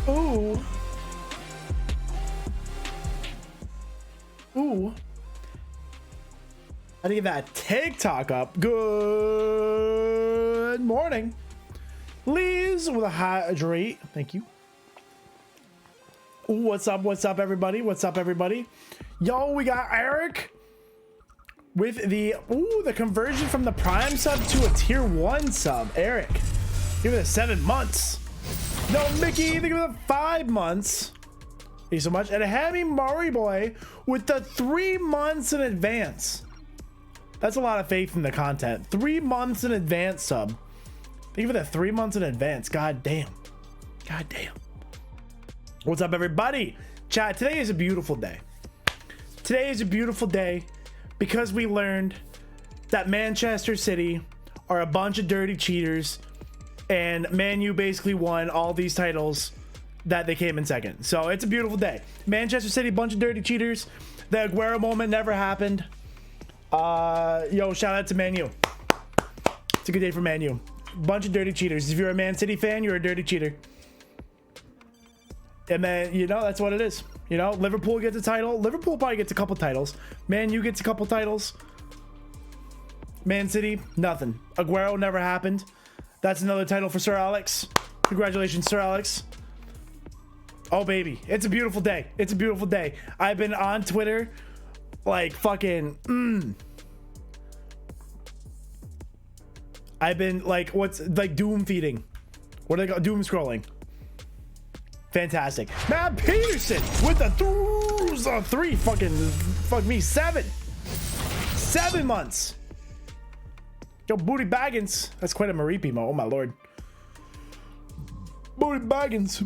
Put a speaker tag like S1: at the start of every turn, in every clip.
S1: Ooh. Ooh. I need that TikTok up. Good morning. Liz with a hydrate. Thank you. Ooh, what's up? What's up, everybody? What's up, everybody? Yo, we got Eric with the conversion from the Prime sub to a tier 1 sub. Eric, give it 7 months. No, Mickey, give it 5 months. Thank you so much. And a Hammy Murray boy with the 3 months in advance. That's a lot of faith in the content. 3 months in advance sub. Thank you for that 3 months in advance. God damn. God damn. What's up, everybody? Chat, today is a beautiful day. Today is a beautiful day because we learned that Manchester City are a bunch of dirty cheaters and Man U basically won all these titles that they came in second. So it's a beautiful day. Manchester City, bunch of dirty cheaters. The Aguero moment never happened. Yo, shout out to Man U. It's a good day for Man U. Bunch of dirty cheaters. If you're a Man City fan, you're a dirty cheater. And then, you know, that's what it is. You know, Liverpool gets a title. Liverpool probably gets a couple titles. Man U gets a couple titles. Man City, nothing. Aguero never happened. That's another title for Sir Alex. Congratulations, Sir Alex. Oh, baby. It's a beautiful day. It's a beautiful day. I've been on Twitter like fucking I've been like, what's like doom feeding? What do they call doom scrolling? Fantastic. Matt Peterson with the three fuck me 7 months. Yo, Booty Baggins. That's quite a Maripi mo. Oh my lord. Booty Baggins.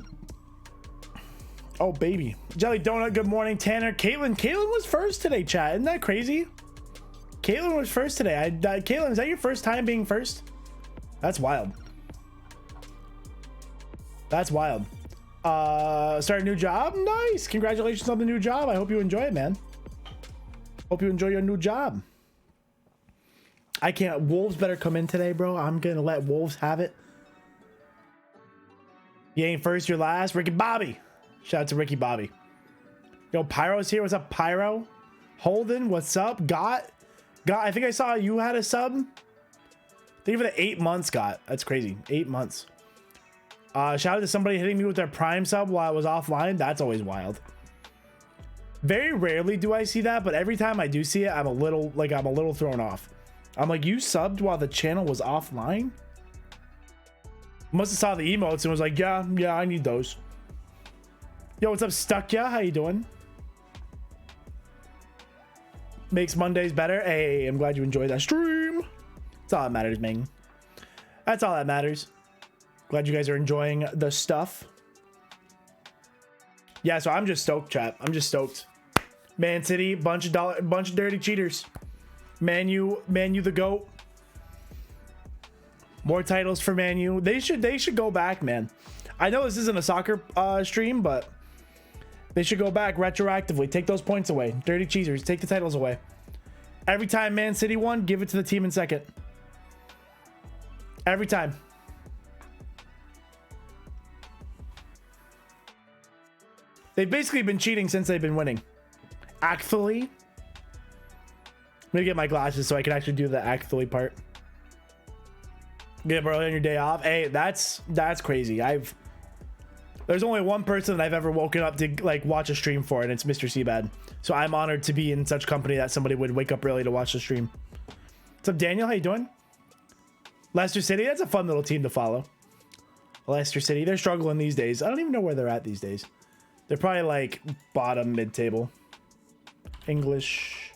S1: Oh baby. Jelly Donut, good morning. Tanner, Caitlin was first today, chat. Isn't that crazy? Caitlin was first today. Caitlin, is that your first time being first? That's wild. That's wild. Start a new job? Nice. Congratulations on the new job. I hope you enjoy it, man. Hope you enjoy your new job. I can't. Wolves better come in today, bro. I'm gonna let Wolves have it. You ain't first, you're last. Ricky Bobby. Shout out to Ricky Bobby. Yo, Pyro's here. What's up, Pyro? Holden, what's up? Got. I think I saw you had a sub. Thank you for the 8 months, got. That's crazy. 8 months. Shout out to somebody hitting me with their Prime sub while I was offline. That's always wild. Very rarely do I see that, but every time I do see it, I'm a little thrown off. I'm like, you subbed while the channel was offline? Must have saw the emotes and was like, yeah, I need those. Yo, what's up, Stuck? Yeah, how you doing? Makes Mondays better. Hey, I'm glad you enjoyed that stream. That's all that matters, Ming. That's all that matters. Glad you guys are enjoying the stuff. Yeah, so I'm just stoked, chat. I'm just stoked. Man City, bunch of dirty cheaters. Man U the GOAT. More titles for Man U. They should go back, man. I know this isn't a soccer stream, but they should go back retroactively. Take those points away. Dirty cheaters, take the titles away. Every time Man City won, give it to the team in second. Every time. They've basically been cheating since they've been winning. Actually, I'm gonna get my glasses so I can actually do the actually part. Get up early on your day off. Hey, that's crazy. There's only one person that I've ever woken up to like watch a stream for, and it's Mr. Seabad. So I'm honored to be in such company that somebody would wake up early to watch the stream. What's up, Daniel? How you doing? Leicester City, that's a fun little team to follow. Leicester City, they're struggling these days. I don't even know where they're at these days. They're probably like bottom mid-table. English.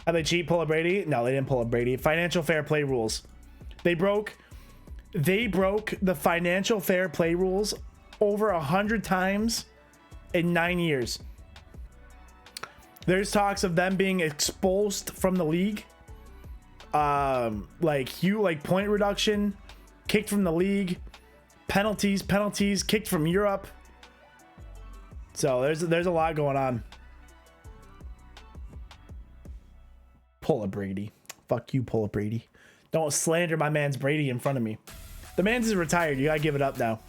S1: How they cheat? Pull a Brady? No, they didn't pull a Brady. Financial fair play rules. They broke the financial fair play rules over 100 times in 9 years. There's talks of them being exposed from the league. Like point reduction, kicked from the league, penalties, kicked from Europe. So there's a lot going on. Pull a Brady. Fuck you, pull a Brady. Don't slander my man's Brady in front of me. The man's is retired. You gotta give it up now.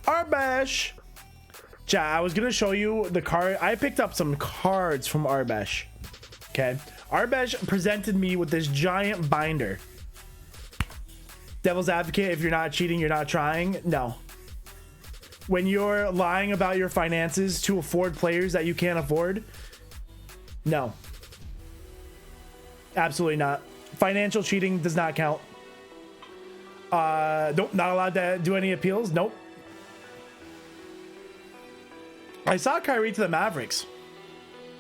S1: Arbesh. Chat, I was gonna show you the card. I picked up some cards from Arbesh. Okay. Arbesh presented me with this giant binder. Devil's advocate, if you're not cheating, you're not trying. No. When you're lying about your finances to afford players that you can't afford, no. Absolutely not. Financial cheating does not count. Nope, not allowed to do any appeals. Nope. I saw Kyrie to the Mavericks.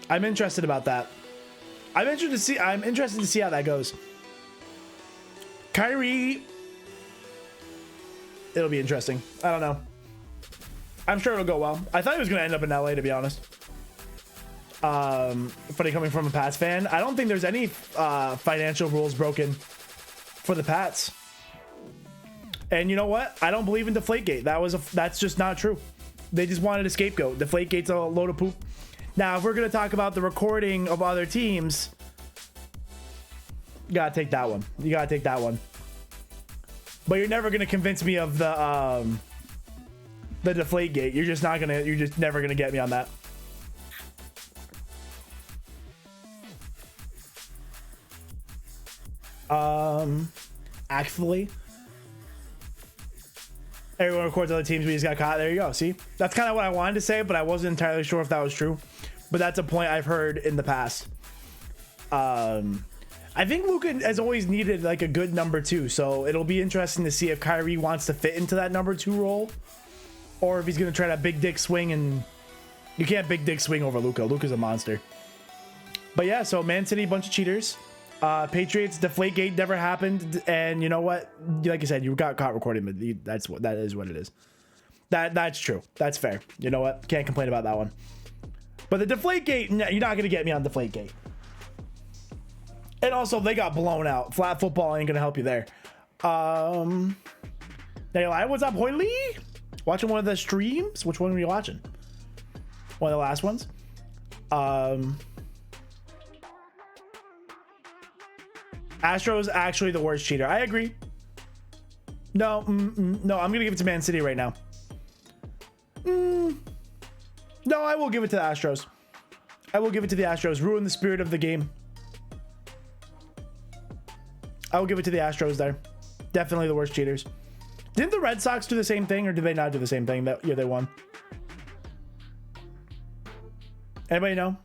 S1: I'm interested about that. I'm interested to see how that goes. Kyrie, it'll be interesting. I don't know. I'm sure it'll go well. I thought he was going to end up in LA, to be honest. Funny coming from a Pats fan. I don't think there's any financial rules broken for the Pats. And you know what? I don't believe in Deflategate. That's just not true. They just wanted a scapegoat. Deflategate's a load of poop. Now, if we're going to talk about the recording of other teams, you got to take that one. You got to take that one. But you're never going to convince me of the Deflategate. You're just never going to get me on that. Actually, everyone records other teams. We just got caught. There you go. See, that's kind of what I wanted to say, but I wasn't entirely sure if that was true. But that's a point I've heard in the past. I think Luka has always needed like a good number 2, so it'll be interesting to see if Kyrie wants to fit into that number 2 role, or if he's gonna try that big dick swing. And you can't big dick swing over Luka. Luka's a monster. But yeah, so Man City, bunch of cheaters. Patriots, Deflategate never happened, and you know what? Like I said, you got caught recording, but that is what it is. That's true. That's fair. You know what? Can't complain about that one. But the Deflategate, you're not gonna get me on Deflategate. And also, they got blown out. Flat football ain't gonna help you there. Hey, what's up, Hoyley? Watching one of the streams? Which one were you watching? One of the last ones. Astros actually the worst cheater. I agree. No, no, I'm gonna give it to Man City right now. No, I will give it to the Astros. I will give it to the Astros. Ruin the spirit of the game. I will give it to the Astros there. Definitely the worst cheaters. Didn't the Red Sox do the same thing, or did they not do the same thing? That yeah, they won. Anybody know?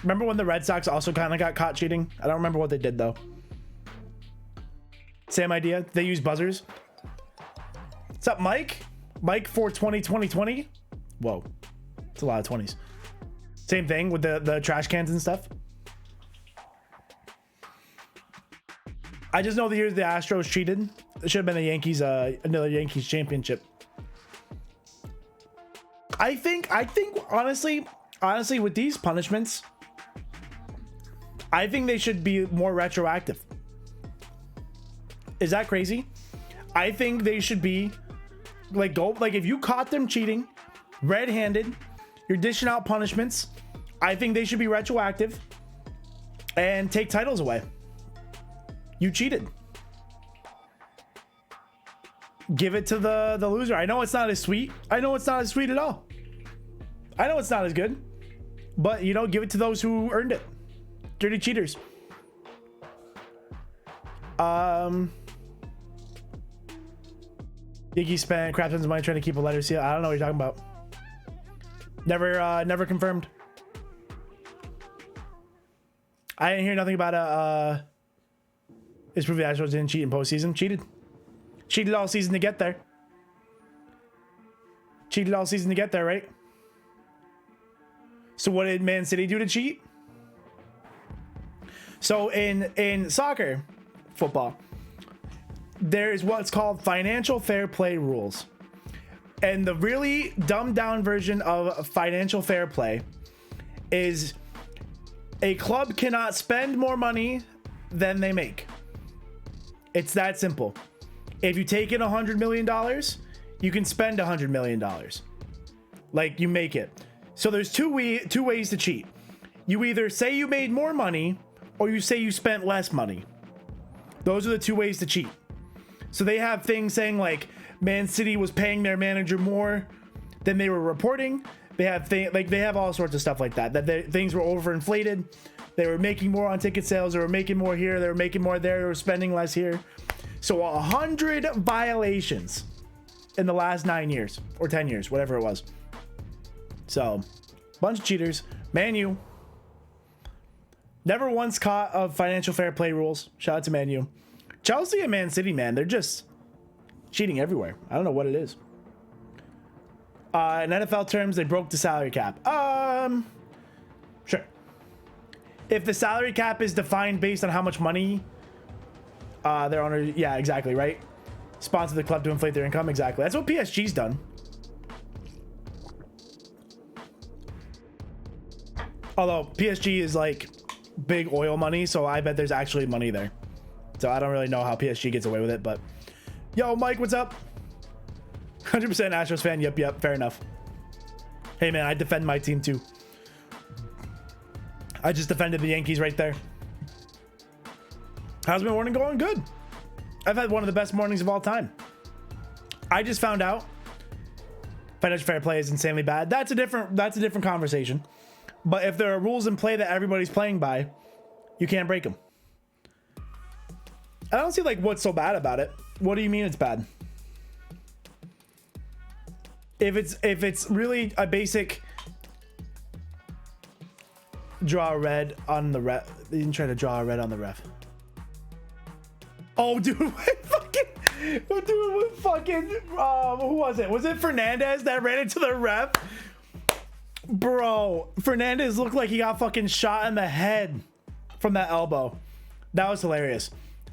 S1: Remember when the Red Sox also kind of got caught cheating? I don't remember what they did though. Same idea. They use buzzers. What's up, Mike? Mike 420 2020. Whoa, it's a lot of 20s. Same thing with the trash cans and stuff. I just know the year the Astros cheated. It should have been the Yankees, another Yankees championship. I think honestly with these punishments, I think they should be more retroactive. Is that crazy? I think they should be like if you caught them cheating, red-handed, you're dishing out punishments. I think they should be retroactive and take titles away. You cheated. Give it to the loser. I know it's not as sweet. I know it's not as sweet at all. I know it's not as good. But, you know, give it to those who earned it. Dirty cheaters. Iggy spent crap tons of money trying to keep a letter seal. I don't know what you're talking about. Never confirmed. I didn't hear nothing about it's proof the Astros didn't cheat in postseason. Cheated all season to get there. Cheated all season to get there, right? So what did Man City do to cheat? So in soccer, football, there's what's called financial fair play rules. And the really dumbed down version of financial fair play is a club cannot spend more money than they make. It's that simple. If you take in $100 million, you can spend $100 million. Like, you make it. So there's two ways to cheat. You either say you made more money, or you say you spent less money. Those are the two ways to cheat. So they have things saying like Man City was paying their manager more than they were reporting. They have they have all sorts of stuff like that. Things were overinflated. They were making more on ticket sales. They were making more here. They were making more there. They were spending less here. So 100 violations in the last 9 years or 10 years, whatever it was. So, bunch of cheaters. Man U. Never once caught of financial fair play rules. Shout out to Man U. Chelsea and Man City, man, they're just cheating everywhere. I don't know what it is. In NFL terms, they broke the salary cap. Sure. If the salary cap is defined based on how much money their owner, yeah, exactly, right? Sponsor the club to inflate their income, exactly. That's what PSG's done. Although PSG is like big oil money, so I bet there's actually money there. So I don't really know how PSG gets away with it, but yo, Mike, what's up? 100% Astros fan. Yep, fair enough. Hey man, I defend my team too. I just defended the Yankees right there. How's my morning going? Good. I've had one of the best mornings of all time. I just found out financial fair play is insanely bad. That's a different conversation. But if there are rules in play that everybody's playing by, you can't break them. I don't see like what's so bad about it. What do you mean it's bad? If it's really a basic draw a red on the ref. They didn't try to draw a red on the ref. Oh, dude, who was it? Was it Fernandez that ran into the ref? Bro, Fernandez looked like he got fucking shot in the head from that elbow. That was hilarious.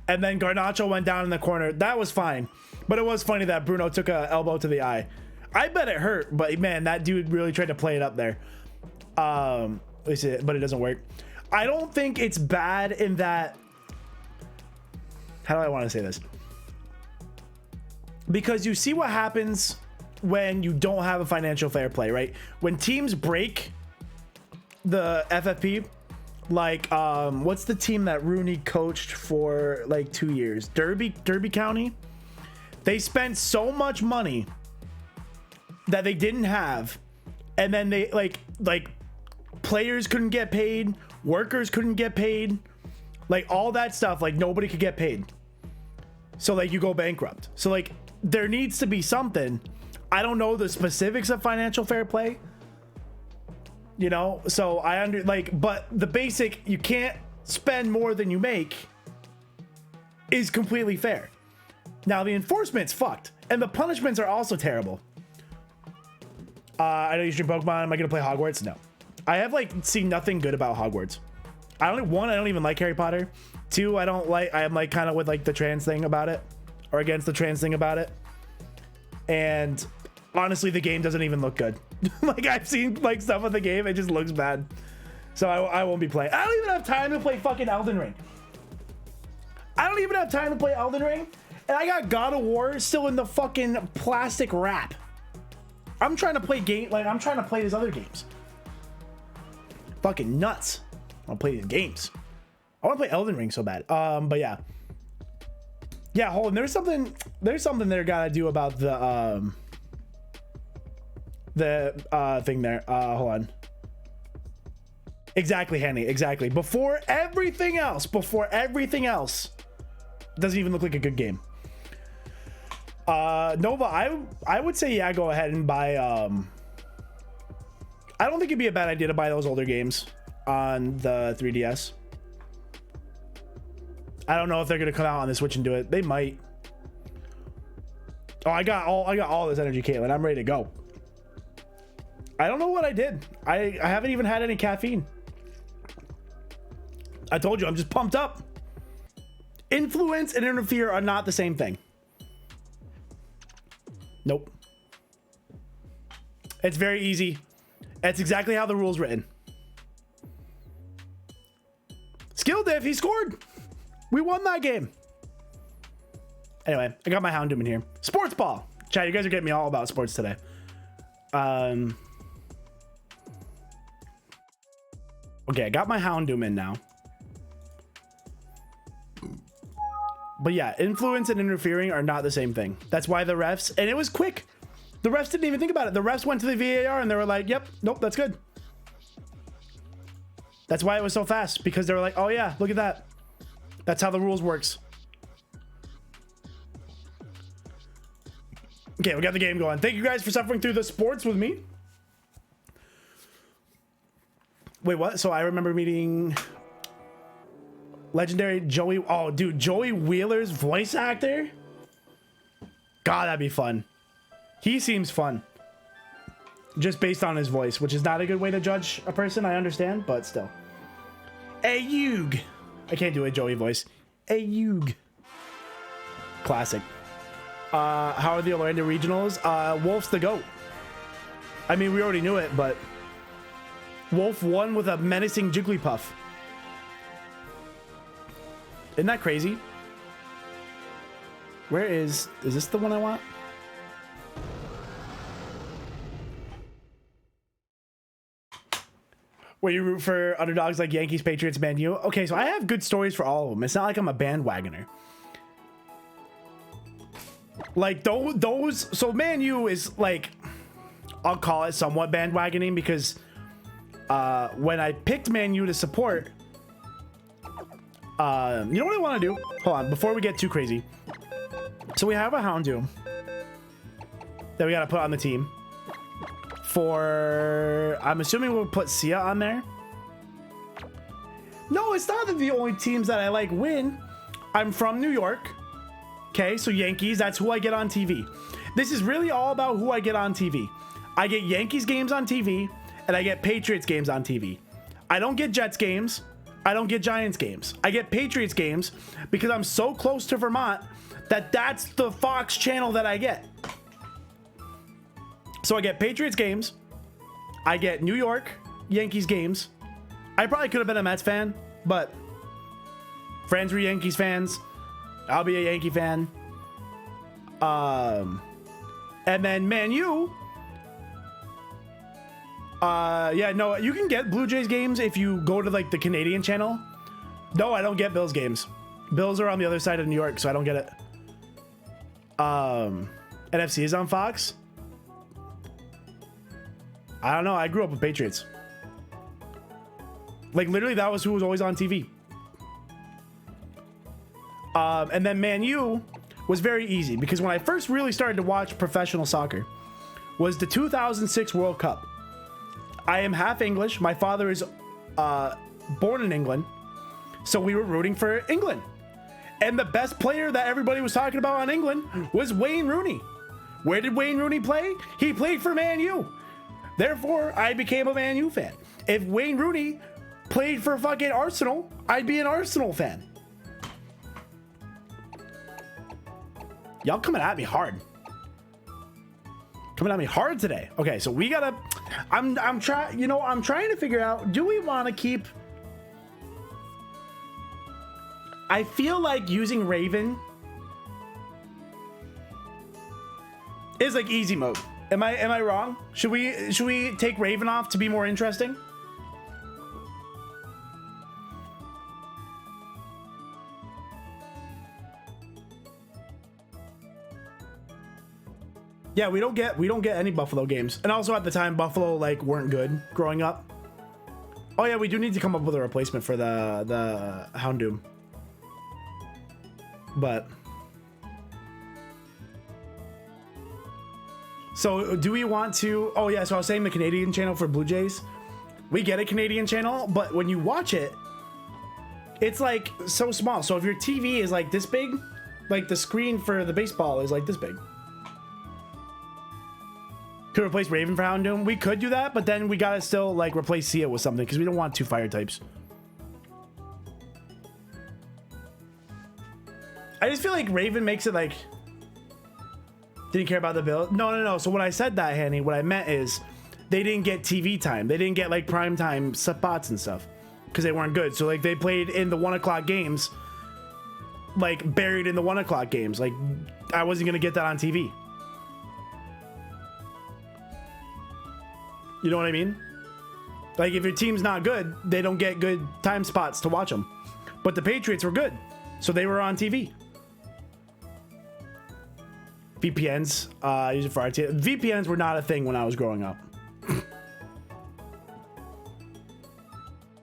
S1: And then Garnacho went down in the corner. That was fine. But it was funny that Bruno took an elbow to the eye. I bet it hurt, but man, that dude really tried to play it up there. But it doesn't work. I don't think it's bad in that. How do I want to say this? Because you see what happens when you don't have a financial fair play, right? When teams break the FFP, like what's the team that Rooney coached for like 2 years? Derby County. They spent so much money that they didn't have, and then they like players couldn't get paid, workers couldn't get paid, like all that stuff, like nobody could get paid. So like you go bankrupt. So like there needs to be something. I don't know the specifics of financial fair play, you know, so but the basic, you can't spend more than you make, is completely fair. Now the enforcement's fucked, and the punishments are also terrible. I know you stream Pokemon. Am I gonna play Hogwarts? No. I have like seen nothing good about Hogwarts. I don't even like Harry Potter. 2, I am like kind of with like the trans thing about it, or against the trans thing about it. And honestly, the game doesn't even look good. Like I've seen like stuff of the game, it just looks bad. So I won't be playing. I don't even have time to play fucking Elden Ring. I don't even have time to play Elden Ring, and I got God of War still in the fucking plastic wrap. I'm trying to play I'm trying to play these other games. Fucking nuts. I want to play these games. I want to play Elden Ring so bad. But yeah. Yeah, hold on. There's something they're gotta do about the thing there. Hold on. Exactly, Henny. Exactly. Before everything else, doesn't even look like a good game. Nova, I would say, yeah, go ahead and buy, I don't think it'd be a bad idea to buy those older games on the 3DS. I don't know if they're going to come out on the Switch and do it. They might. Oh, I got all this energy, Caitlin. I'm ready to go. I don't know what I did. I haven't even had any caffeine. I told you, I'm just pumped up. Influence and interfere are not the same thing. Nope. It's very easy. That's exactly how the rule's written. Skill diff, he scored. We won that game. Anyway, I got my Houndoom in here. Sports ball. Chat, you guys are getting me all about sports today. Okay, I got my Houndoom in now. But yeah, influence and interfering are not the same thing. That's why the refs, and it was quick. The refs didn't even think about it. The refs went to the VAR and they were like, yep, nope, that's good. That's why it was so fast, because they were like, oh yeah, look at that. That's how the rules works. Okay, we got the game going. Thank you guys for suffering through the sports with me. Wait, what? So I remember meeting legendary Joey. Oh, dude, Joey Wheeler's voice actor. God, that'd be fun. He seems fun. Just based on his voice, which is not a good way to judge a person, I understand, but still. Ayug. I can't do a Joey voice. Ayug. Classic. How are the Orlando Regionals? Wolf's the GOAT. I mean, we already knew it, but Wolf won with a menacing Jigglypuff. Isn't that crazy? Where is this the one I want? Where you root for underdogs like Yankees, Patriots, Man U? Okay, so I have good stories for all of them. It's not like I'm a bandwagoner. Like those so Man U is like, I'll call it somewhat bandwagoning, because when I picked Man U to support, you know what I want to do? Hold on, before we get too crazy. So we have a Houndoom that we got to put on the team. For, I'm assuming we'll put Sia on there. No, it's not that the only teams that I like win. I'm from New York. Okay, so Yankees, that's who I get on TV. This is really all about who I get on TV. I get Yankees games on TV, and I get Patriots games on TV. I don't get Jets games. I don't get Giants games. I get Patriots games because I'm so close to Vermont that that's the Fox channel that I get. So I get Patriots games. I get New York Yankees games. I probably could have been a Mets fan, but friends were Yankees fans. I'll be a Yankee fan. And then Man U. Yeah, no, you can get Blue Jays games if you go to like the Canadian channel. No, I don't get Bills games. Bills are on the other side of New York, so I don't get it. NFC is on Fox. I don't know. I grew up with Patriots. Like literally, that was who was always on TV. And then Man U was very easy, because when I first really started to watch professional soccer was the 2006 World Cup. I am half English. My father is born in England. So we were rooting for England. And the best player that everybody was talking about on England was Wayne Rooney. Where did Wayne Rooney play? He played for Man U. Therefore, I became a Man U fan. If Wayne Rooney played for fucking Arsenal, I'd be an Arsenal fan. Y'all coming at me hard. Coming at me hard today. Okay, so we gotta, I'm trying, you know, I'm trying to figure out, do we want to keep, I feel like using Raven is like easy mode. Am I wrong? Should we take Raven off to be more interesting? Yeah, we don't get any Buffalo games. And also at the time, Buffalo like weren't good growing up. Oh yeah, we do need to come up with a replacement for the Houndoom. But so do we want to, oh yeah, so I was saying the Canadian channel for Blue Jays. We get a Canadian channel, but when you watch it, it's like so small. So if your TV is like this big, like the screen for the baseball is like this big. Could replace Raven for Houndoom. We could do that, but then we gotta still like replace Sia with something because we don't want two fire types. I just feel like Raven makes it like didn't care about the bill. No. So when I said that, Hanny, what I meant is they didn't get TV time. They didn't get like prime time spots and stuff because they weren't good. So like they played in the 1 o'clock games, like buried in the 1 o'clock games. Like I wasn't gonna get that on TV. You know what I mean? Like if your team's not good, they don't get good time spots to watch them. But the Patriots were good, so they were on TV. VPNs. Use it for RT. VPNs were not a thing when I was growing up.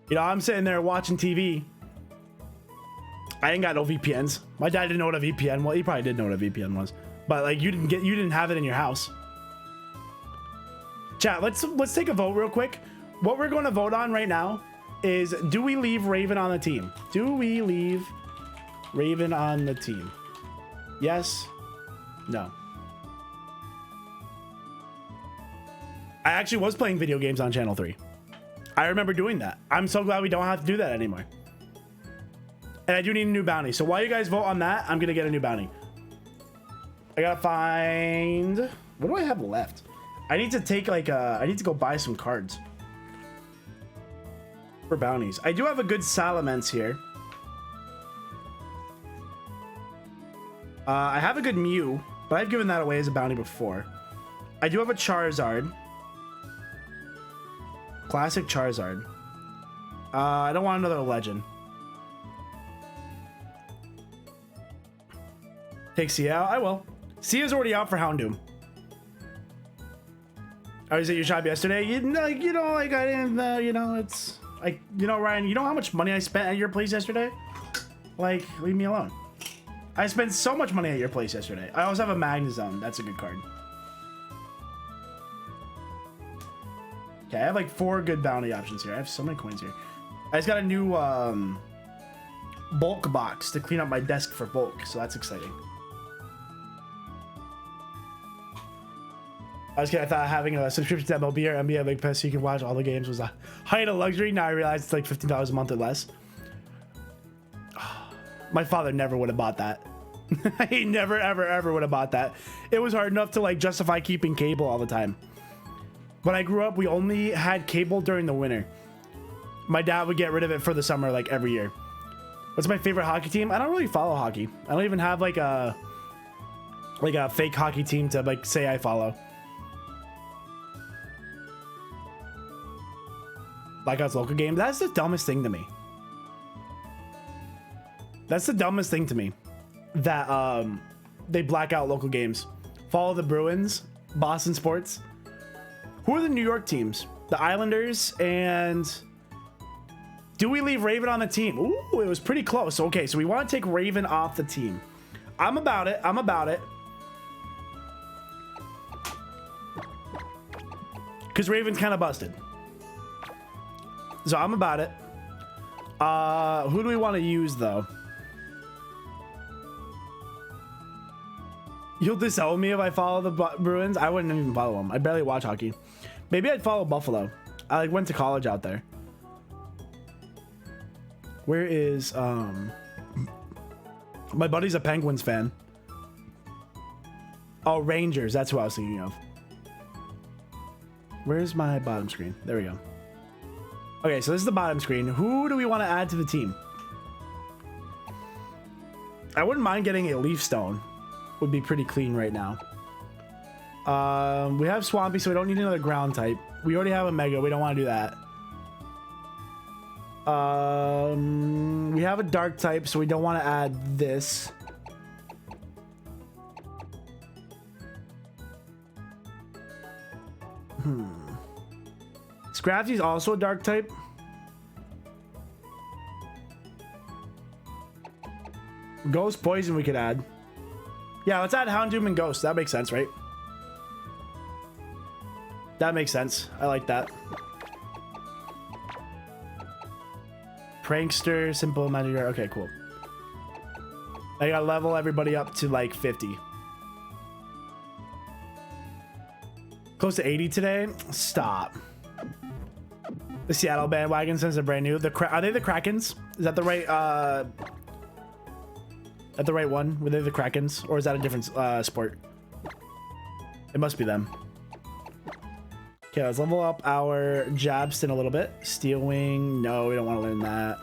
S1: You know, I'm sitting there watching TV. I ain't got no VPNs. My dad didn't know what a VPN was. He probably did know what a VPN was, but like you didn't have it in your house. Chat, let's take a vote real quick. What we're going to vote on right now is, do we leave Raven on the team? Do we leave Raven on the team? Yes. No. I actually was playing video games on Channel 3. I remember doing that. I'm so glad we don't have to do that anymore. And I do need a new bounty. So while you guys vote on that, I'm going to get a new bounty. I got to find... What do I have left? I need to take like I need to go buy some cards for bounties. I do have a good Salamence here. I have a good Mew, but I've given that away as a bounty before. I do have a Charizard. Classic Charizard. I don't want another legend. Take Sia out? I will. Sia's already out for Houndoom. I was at your shop yesterday. I didn't, it's like, Ryan, you know how much money I spent at your place yesterday? Like, leave me alone. I spent so much money at your place yesterday. I also have a Magnezone. That's a good card. Okay, I have like 4 good bounty options here. I have so many coins here. I just got a new bulk box to clean up my desk for bulk, so that's exciting. I was kidding. I thought having a subscription to MLB or NBA League Pass so you can watch all the games was a height of luxury. Now I realize it's like $15 a month or less. My father never would have bought that. He never, ever, ever would have bought that. It was hard enough to like justify keeping cable all the time. When I grew up, we only had cable during the winter. My dad would get rid of it for the summer, like every year. What's my favorite hockey team? I don't really follow hockey. I don't even have like a fake hockey team to like say I follow. Blackout's local game. That's the dumbest thing to me. That's the dumbest thing to me. That they black out local games. Follow the Bruins, Boston Sports. Who are the New York teams? The Islanders and... Do we leave Raven on the team? Ooh, it was pretty close. Okay, so we want to take Raven off the team. I'm about it. I'm about it. Because Raven's kind of busted. So I'm about it. Who do we want to use, though? You'll disown me if I follow the Bruins? I wouldn't even follow them. I barely watch hockey. Maybe I'd follow Buffalo. I like went to college out there. Where is my buddy's a Penguins fan. Oh, Rangers. That's who I was thinking of. Where's my bottom screen? There we go. Okay, so this is the bottom screen. Who do we want to add to the team? I wouldn't mind getting a Leaf Stone. Would be pretty clean right now. We have Swampy, so we don't need another ground type. We already have a Mega. We don't want to do that. We have a Dark type, so we don't want to add this. Scrafty's also a Dark type. Ghost Poison we could add. Yeah, let's add Houndoom and Ghost. That makes sense, right? That makes sense. I like that. Prankster, Simple Magic. Okay, cool. I gotta level everybody up to like 50. Close to 80 today? Stop. The Seattle bandwagon since they're brand new. Are they the Krakens? Is that the right one? Were they the Krakens? Or is that a different sport? It must be them. Okay, let's level up our Jabston a little bit. Steel Wing. No, we don't want to learn that.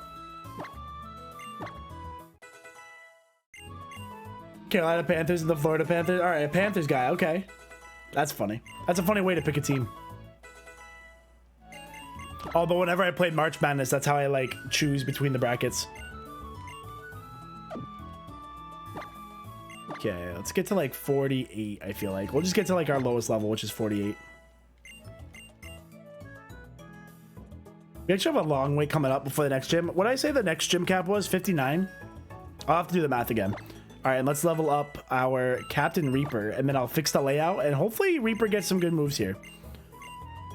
S1: Carolina Panthers and the Florida Panthers. All right, a Panthers guy. Okay. That's funny. That's a funny way to pick a team. Although whenever I played March Madness, that's how I like choose between the brackets. Okay, let's get to like 48, I feel like. We'll just get to like our lowest level, which is 48. We actually have a long way coming up before the next gym. What did I say the next gym cap was? 59? I'll have to do the math again. All right, and let's level up our Captain Reaper, and then I'll fix the layout, and hopefully Reaper gets some good moves here.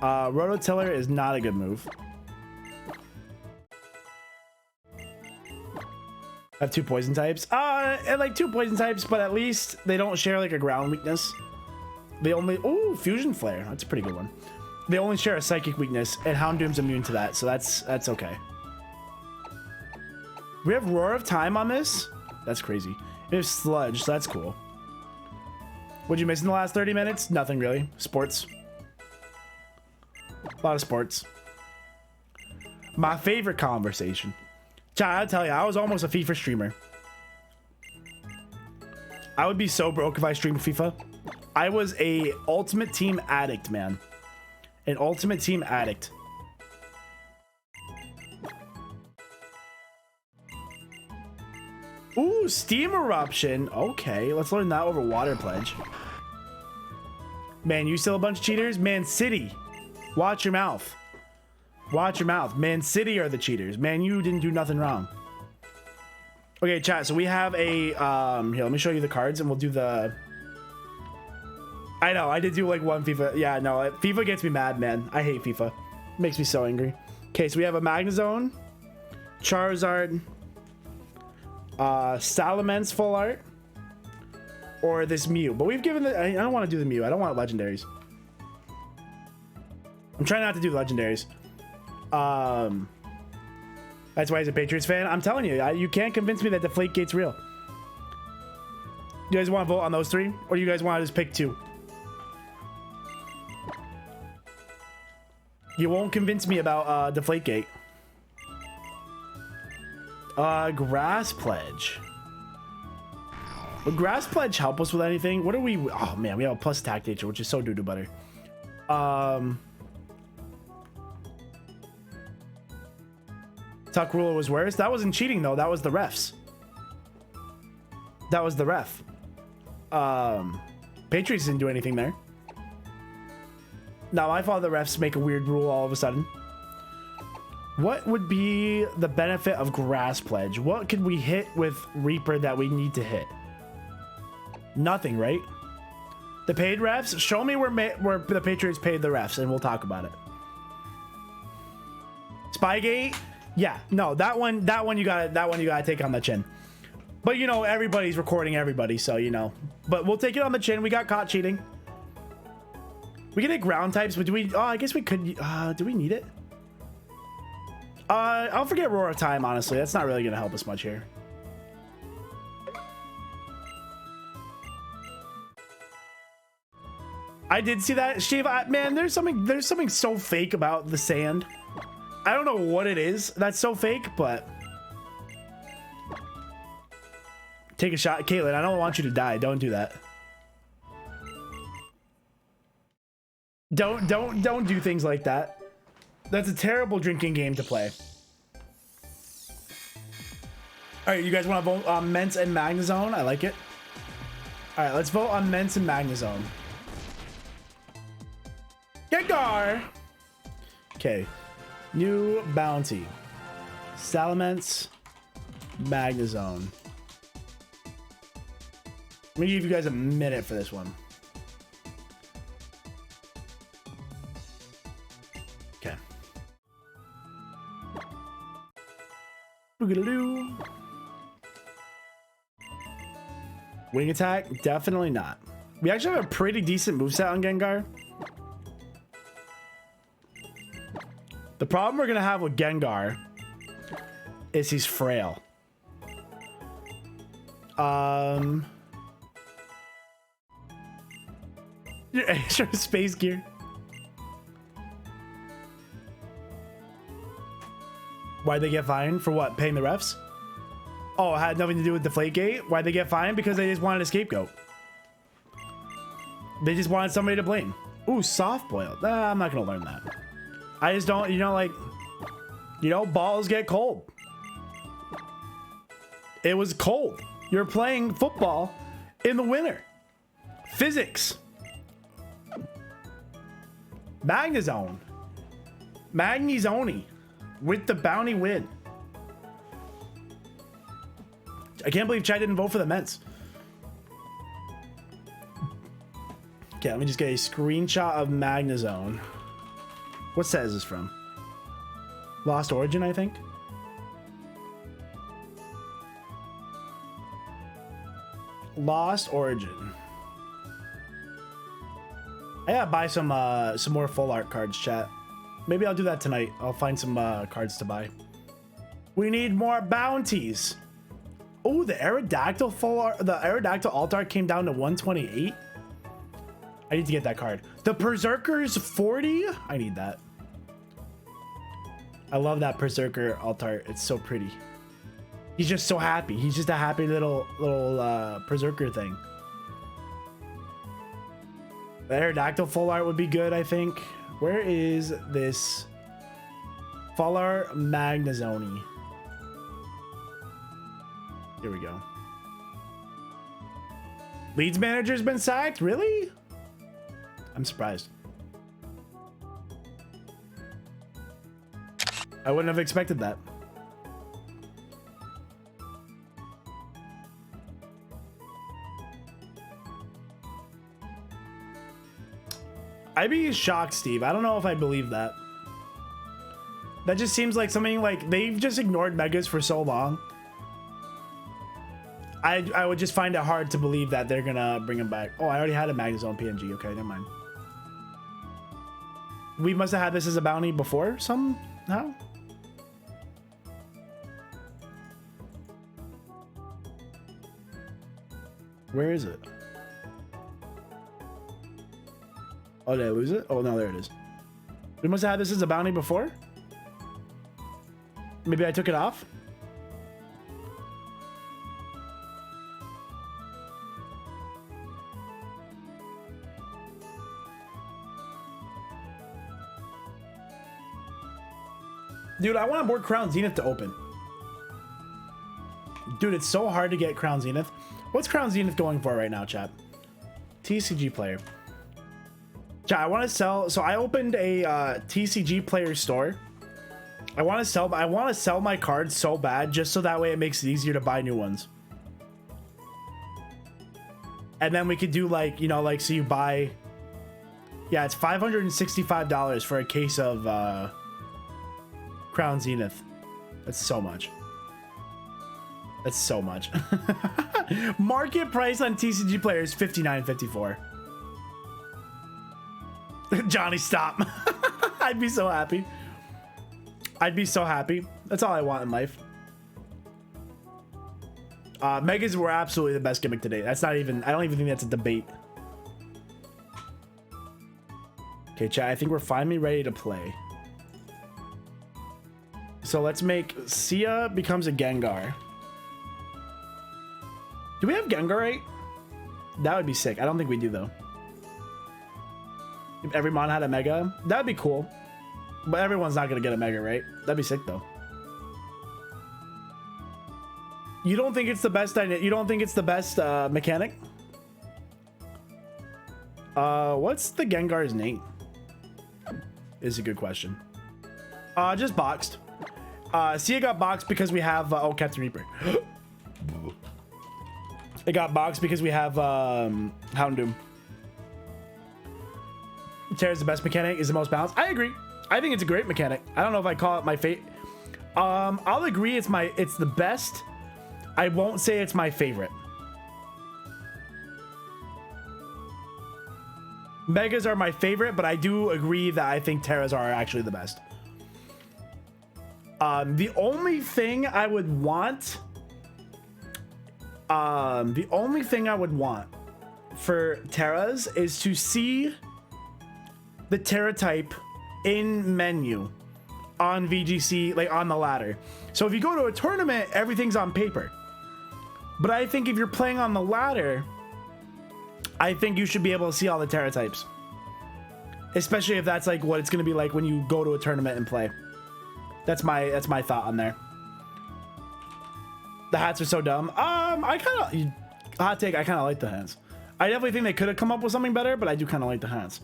S1: Rototiller is not a good move. I have 2 poison types. And like 2 poison types, but at least they don't share like a ground weakness. They only... Ooh, Fusion Flare. That's a pretty good one. They only share a psychic weakness, and Houndoom's immune to that, so that's okay. We have Roar of Time on this? That's crazy. We have Sludge, so that's cool. What'd you miss in the last 30 minutes? Nothing really. Sports. A lot of sports. My favorite conversation. I'll tell you, I was almost a FIFA streamer. I would be so broke if I streamed FIFA. I was a Ultimate Team addict, man. An Ultimate Team addict. Ooh, Steam Eruption. Okay, let's learn that over Water Pledge. Man, you still a bunch of cheaters? Man City. Watch your mouth. Watch your mouth. Man City are the cheaters. Man, you didn't do nothing wrong. Okay, chat, so we have a... here, let me show you the cards, and we'll do the... I know, I did do like one FIFA. Yeah, no, FIFA gets me mad, man. I hate FIFA. It makes me so angry. Okay, so we have a Magnezone, Charizard, Salamence full art, or this Mew. But we've given the... I don't want to do the Mew. I don't want legendaries. I'm trying not to do legendaries. That's why he's a Patriots fan. I'm telling you, you can't convince me that Deflategate's real. You guys want to vote on those 3? Or you guys want to just pick 2? You won't convince me about Deflategate. Grass Pledge. Would Grass Pledge help us with anything? What are we... Oh, man, we have a plus attack nature, which is so doo-doo butter. Tuck Ruler was worse. That wasn't cheating, though. That was the refs. That was the ref. Patriots didn't do anything there. Now, my fault the refs make a weird rule all of a sudden. What would be the benefit of Grass Pledge? What could we hit with Reaper that we need to hit? Nothing, right? The paid refs? Show me where the Patriots paid the refs, and we'll talk about it. Spygate? Yeah, no, that one you gotta take on the chin. But you know, everybody's recording everybody, so you know. But we'll take it on the chin. We got caught cheating. We can hit ground types, but do we? Oh, I guess we could. Do we need it? I'll forget Roar of Time. Honestly, that's not really gonna help us much here. I did see that, Steve. Man, there's something so fake about the sand. I don't know what it is that's so fake, but take a shot, Caitlin. I don't want you to die. Don't do that. Don't do things like that. That's a terrible drinking game to play. All right, you guys want to vote on Mence and Magnezone? I like it. All right, let's vote on Mence and Magnezone. Gengar. Okay. New bounty. Salamence, Magnezone. Let me give you guys a minute for this one. Okay. Boogaloo. Wing attack? Definitely not. We actually have a pretty decent moveset on Gengar. The problem we're gonna have with Gengar is he's frail. Sure, space gear. Why'd they get fined? For what? Paying the refs? Oh, it had nothing to do with Deflategate? Why'd they get fined? Because they just wanted a scapegoat. They just wanted somebody to blame. Ooh, soft boiled. I'm not gonna learn that. I just don't, you know, like, you know, balls get cold. It was cold. You're playing football in the winner. Physics. Magnezone. Magnezoni with the bounty win. I can't believe Chad didn't vote for the Mets. Okay, let me just get a screenshot of Magnezone. What set is this from? Lost Origin, I think. Lost Origin. I gotta buy some more full art cards, chat. Maybe I'll do that tonight. I'll find some cards to buy. We need more bounties. Oh, the Aerodactyl full art, the Aerodactyl alt art came down to 128. I need to get that card. The Berserker's 40. I need that. I love that Berserker alt art. It's so pretty. He's just so happy. He's just a happy little Berserker thing. The Aerodactyl full art would be good, I think. Where is this full art Magnezoni? Here we go. Leeds manager's been sacked? Really? I'm surprised. I wouldn't have expected that. I'd be shocked, Steve. I don't know if I believe that. That just seems like something like they've just ignored megas for so long. I would just find it hard to believe that they're gonna bring him back. Oh, I already had a Magnezone PNG. Okay, never mind. We must have had this as a bounty before somehow. Where is it? Oh, did I lose it? Oh, no, there it is. We must have had this as a bounty before. Maybe I took it off. Dude, I want more Crown Zenith to open. Dude, it's so hard to get Crown Zenith. What's Crown Zenith going for right now, chat? TCG player. Chat, I want to sell. So I opened a TCG player store. I want to sell my cards so bad, just so that way it makes it easier to buy new ones. And then we could do like, you know, like, so you buy. Yeah, it's $565 for a case of Crown Zenith. That's so much. That's so much. Market price on TCG players $59.54. Johnny, stop. I'd be so happy. I'd be so happy. That's all I want in life. Megas were absolutely the best gimmick today. That's not even, I don't even think that's a debate. Okay, chat, I think we're finally ready to play. So let's make Sia becomes a Gengar. Do we have Gengarite? That would be sick. I don't think we do though. If every mon had a Mega, that'd be cool. But everyone's not gonna get a Mega, right? That'd be sick though. You don't think it's the best? You don't think it's the best mechanic? What's the Gengar's name? Is a good question. Just boxed. Sia got boxed because we have oh, Captain Reaper. It got boxed because we have Houndoom. Terra's the best mechanic, is the most balanced. I agree. I think it's a great mechanic. I don't know if I call it my favorite. I'll agree it's the best. I won't say it's my favorite. Megas are my favorite, but I do agree that I think Terras are actually the best. The only thing I would want for Terras is to see the Terra type in menu on VGC, like on the ladder. So if you go to a tournament, everything's on paper. But I think if you're playing on the ladder, I think you should be able to see all the Terra types. Especially if that's like what it's gonna be like when you go to a tournament and play. That's my thought on there. The hats are so dumb. hot take, I kind of like the hats. I definitely think they could have come up with something better, but I do kind of like the hats.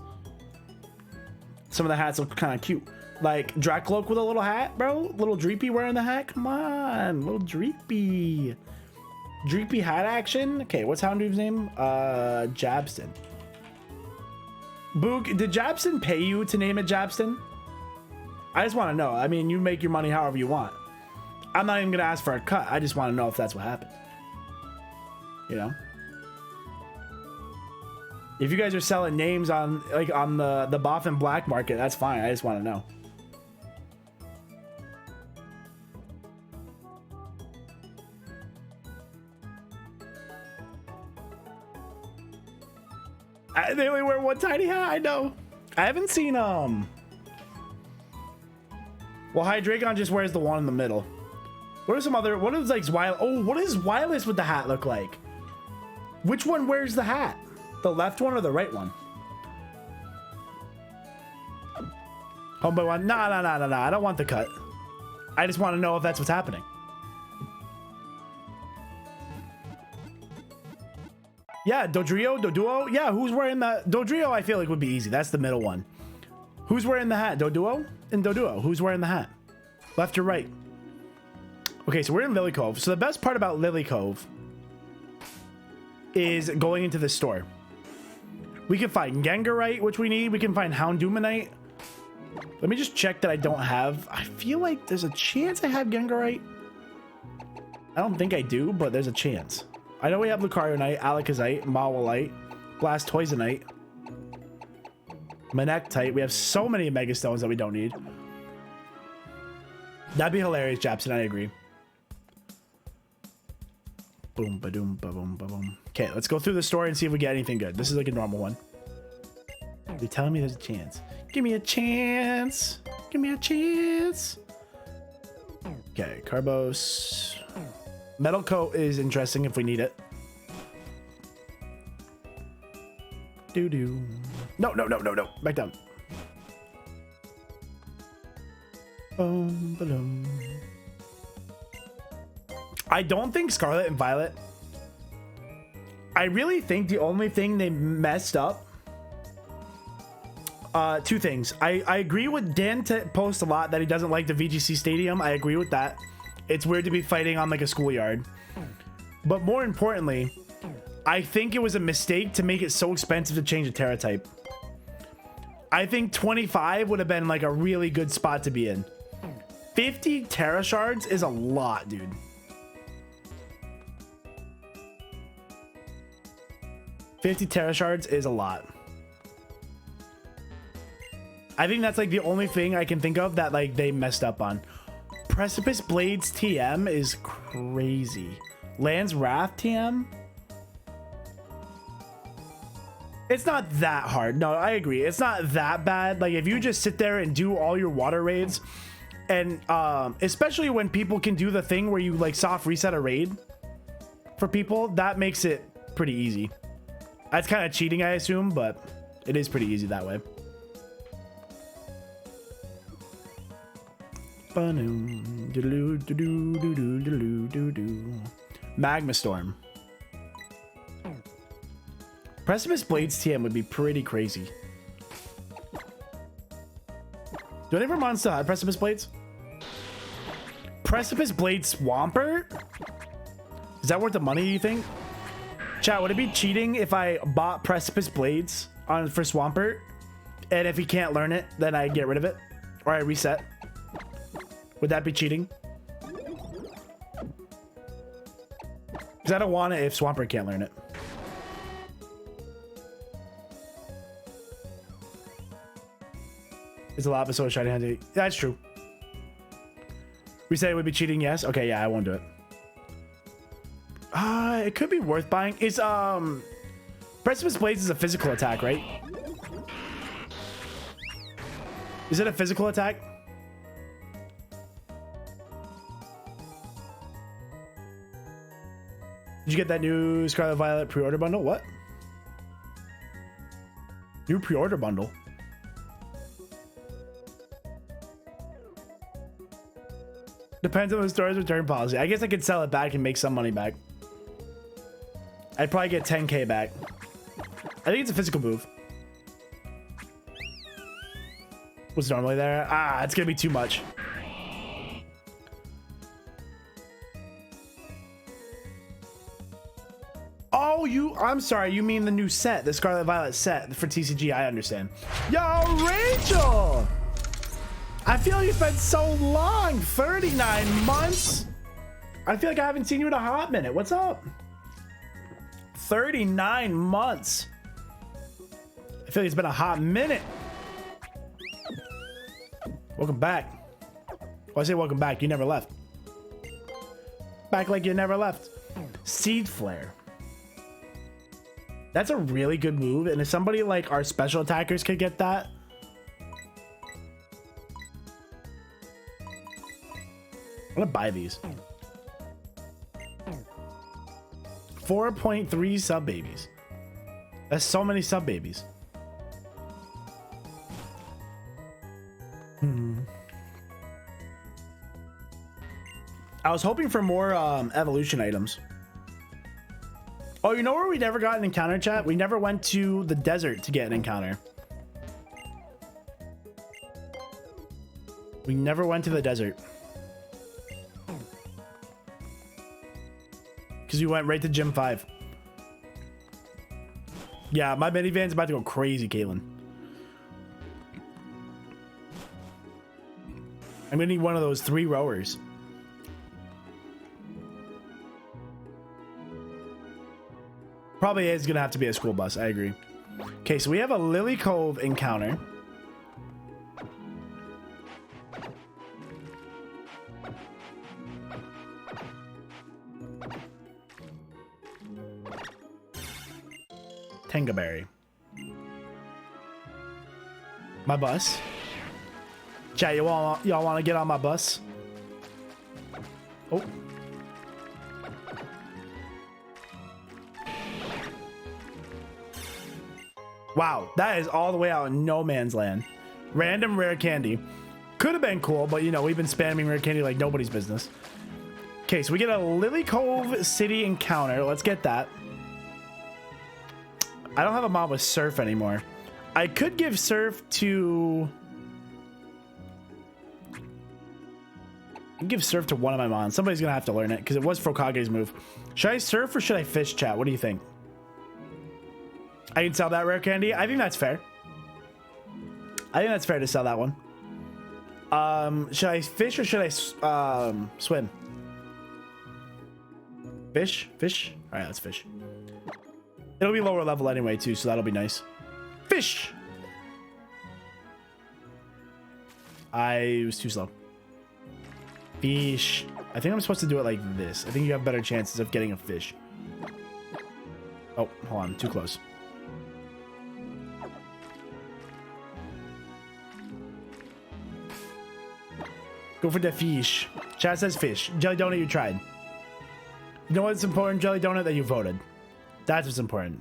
S1: Some of the hats look kind of cute. Like Dracloak with a little hat, bro. Little Dreepy wearing the hat. Come on, little Dreepy. Dreepy hat action. Okay, what's Houndoom's name? Jabston. Boog, did Jabston pay you to name it Jabston? I just want to know. I mean, you make your money however you want. I'm not even gonna ask for a cut. I just want to know if that's what happened. You know? If you guys are selling names on like on the Boffin black market, that's fine. I just want to know. They only wear one tiny hat. I know. I haven't seen well, Hydreigon just wears the one in the middle. What are some other? What is like Wild? Oh, what does Wireless with the hat look like? Which one wears the hat? The left one or the right one? Homeboy one. Nah. I don't want the cut. I just want to know if that's what's happening. Yeah, Doduo. Yeah, who's wearing the Dodrio? I feel like would be easy. That's the middle one. Who's wearing the hat? Doduo and Doduo. Who's wearing the hat? Left or right? Okay, so we're in Lily Cove. So the best part about Lily Cove is going into the store. We can find Gengarite, which we need. We can find Houndoominite. Let me just check that I don't have. I feel like there's a chance I have Gengarite. I don't think I do, but there's a chance. I know we have Lucarionite, Alakazite, Mawilite, Blastoisinite, Manectite. We have so many Mega Stones that we don't need. That'd be hilarious, Japson. I agree. Boom, ba-doom, ba-boom, ba-boom. Okay, let's go through the store and see if we get anything good. This is like a normal one. You're telling me there's a chance. Give me a chance. Give me a chance. Okay, Carbos. Metal Coat is interesting if we need it. Doo-doo. No. Back down. Boom, ba-doom. I don't think Scarlet and Violet. I really think the only thing they messed up. Two things. I agree with Dan to post a lot that he doesn't like the VGC Stadium. I agree with that. It's weird to be fighting on like a schoolyard. But more importantly, I think it was a mistake to make it so expensive to change a Terra type. I think 25 would have been like a really good spot to be in. 50 Terra Shards is a lot, dude. Terra Shards is a lot. I think that's like the only thing I can think of that like they messed up on. Precipice Blades TM is crazy. Land's Wrath TM? It's not that hard. No, I agree. It's not that bad. Like if you just sit there and do all your water raids, and especially when people can do the thing where you like soft reset a raid for people, that makes it pretty easy. That's kind of cheating, I assume, but it is pretty easy that way. Magma Storm. Precipice Blades TM would be pretty crazy. Do any of our monsters have Precipice Blades? Precipice Blade Swampert? Is that worth the money, you think? Chat, would it be cheating if I bought Precipice Blades for Swampert? And if he can't learn it, then I get rid of it? Or I reset? Would that be cheating? Because I don't want it if Swampert can't learn it. Is the lava so shiny handy? That's true. We said it would be cheating, yes? Okay, yeah, I won't do it. It could be worth buying. Is Precipice Blades is a physical attack, right? Is it a physical attack? Did you get that new Scarlet Violet pre-order bundle? What? New pre-order bundle? Depends on the store's return policy. I guess I could sell it back and make some money back. I'd probably get 10k back. I think it's a physical move. What's normally there? Ah, it's gonna be too much. Oh, I'm sorry, you mean the new set, the Scarlet Violet set for TCG. I understand. Yo, Rachel! I feel like it's been so long. 39 months. I feel like I haven't seen you in a hot minute. What's up? 39 months. I feel like it's been a hot minute. Welcome back. Well, I say welcome back. You never left. Back like you never left. Seed Flare. That's a really good move. And if somebody like our special attackers could get that. I'm gonna buy these. 4.3 sub babies. That's so many sub babies. I was hoping for more evolution items. Oh, you know where we never got an encounter, chat? We never went to the desert to get an encounter. We never went to the desert. Because we went right to Gym 5. Yeah, my minivan's about to go crazy, Caitlin. I'm gonna need one of those 3 rowers. Probably is gonna have to be a school bus. I agree. Okay, so we have a Lily Cove encounter. Tengaberry. My bus. Chat, y'all want to get on my bus? Oh. Wow, that is all the way out in no man's land. Random rare candy. Could have been cool, but you know, we've been spamming rare candy like nobody's business. Okay, so we get a Lily Cove City encounter. Let's get that. I don't have a mod with Surf anymore. I could give Surf to... I can give Surf to one of my mons. Somebody's going to have to learn it because it was Frokage's move. Should I Surf or should I Fish, chat? What do you think? I can sell that rare candy? I think that's fair. I think that's fair to sell that one. Should I Fish or should I swim? Fish? Fish? All right, let's Fish. It'll be lower level anyway, too, so that'll be nice. Fish! I was too slow. Fish. I think I'm supposed to do it like this. I think you have better chances of getting a fish. Oh, hold on. Too close. Go for the fish. Chat says fish. Jelly Donut, you tried. You know what's important, Jelly Donut? That you voted. That's what's important.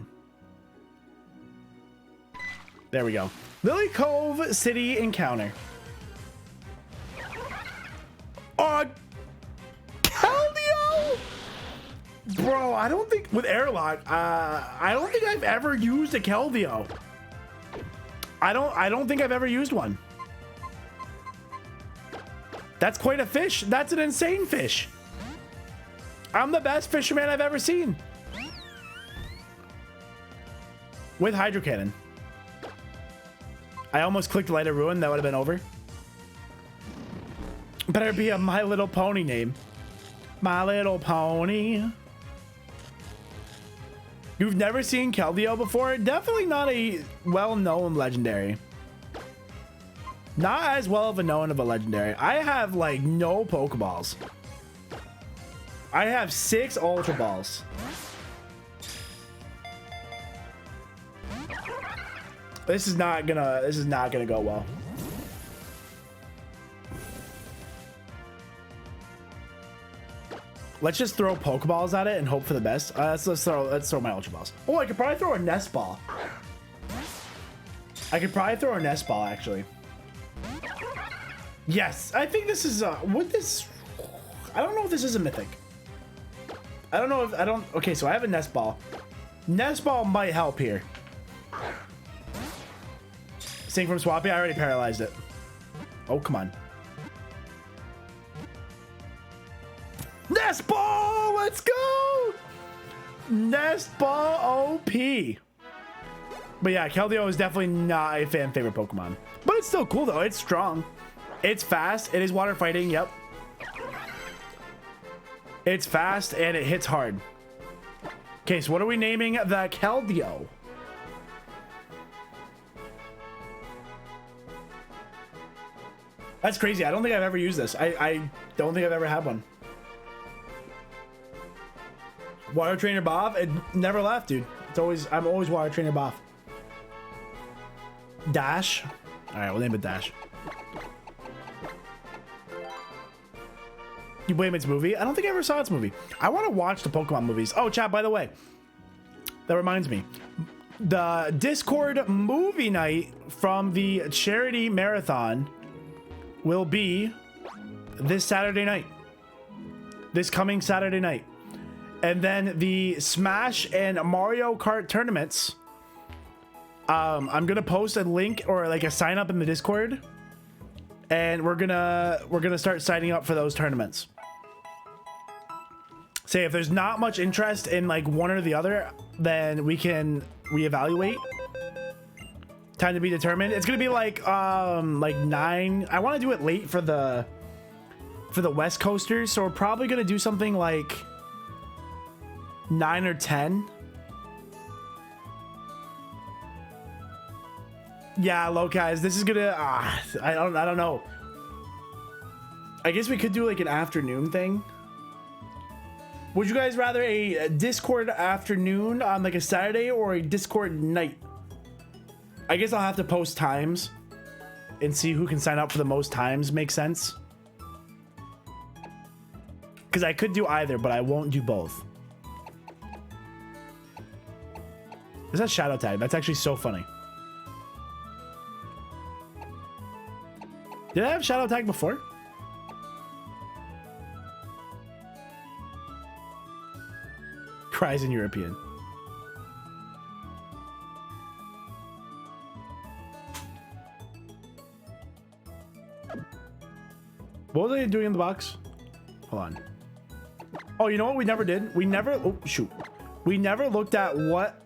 S1: There we go. Lily Cove City encounter. Keldeo! Bro, I don't think with airlock, I don't think I've ever used a Keldeo. I don't think I've ever used one. That's quite a fish. That's an insane fish. I'm the best fisherman I've ever seen. With Hydro Cannon. I almost clicked Light of Ruin. That would have been over. Better be a My Little Pony name. My Little Pony. You've never seen Keldeo before? Definitely not a well-known legendary. Not as well of a known of a legendary. I have like no Pokeballs. I have 6 Ultra Balls. This is not gonna go well. Let's just throw Pokeballs at it and hope for the best. Let's throw my Ultra Balls. Oh, I could probably throw a Nest Ball. I could probably throw a Nest Ball actually. Yes, I think this is what this. I don't know if this is a mythic. I don't know if I don't. Okay, so I have a Nest Ball. Nest Ball might help here. Sing from Swampy. I already paralyzed it. Oh, come on. Nest Ball! Let's go! Nest Ball OP. But yeah, Keldeo is definitely not a fan favorite Pokemon. But it's still cool though. It's strong. It's fast. It is water fighting. Yep. It's fast and it hits hard. Okay, so what are we naming the Keldeo? That's crazy. I don't think I've ever used this. I don't think I've ever had one. Water Trainer Bob, it never left, dude. It's always, I'm always Water Trainer Bob. Dash. All right, we'll name it Dash. You blame its movie? I don't think I ever saw its movie. I want to watch the Pokemon movies. Oh, chat, by the way, that reminds me. The Discord movie night from the charity marathon will be this Saturday night. This coming Saturday night. And then the Smash and Mario Kart tournaments. I'm gonna post a link or like a sign up in the Discord, and we're gonna start signing up for those tournaments. Say if there's not much interest in like one or the other, then we can reevaluate. Time to be determined. It's gonna be like 9. I want to do it late for the West Coasters, so we're probably gonna do something like 9 or 10. Yeah, Locais, this is gonna I don't know. I guess we could do like an afternoon thing. Would you guys rather a Discord afternoon on like a Saturday or a Discord night? I guess I'll have to post times and see who can sign up for the most times. Makes sense. Because I could do either, but I won't do both. Is that Shadow Tag? That's actually so funny. Did I have Shadow Tag before? Cries in European. What were they doing in the box? Hold on. Oh, you know what we never did? We never... Oh, shoot. We never looked at what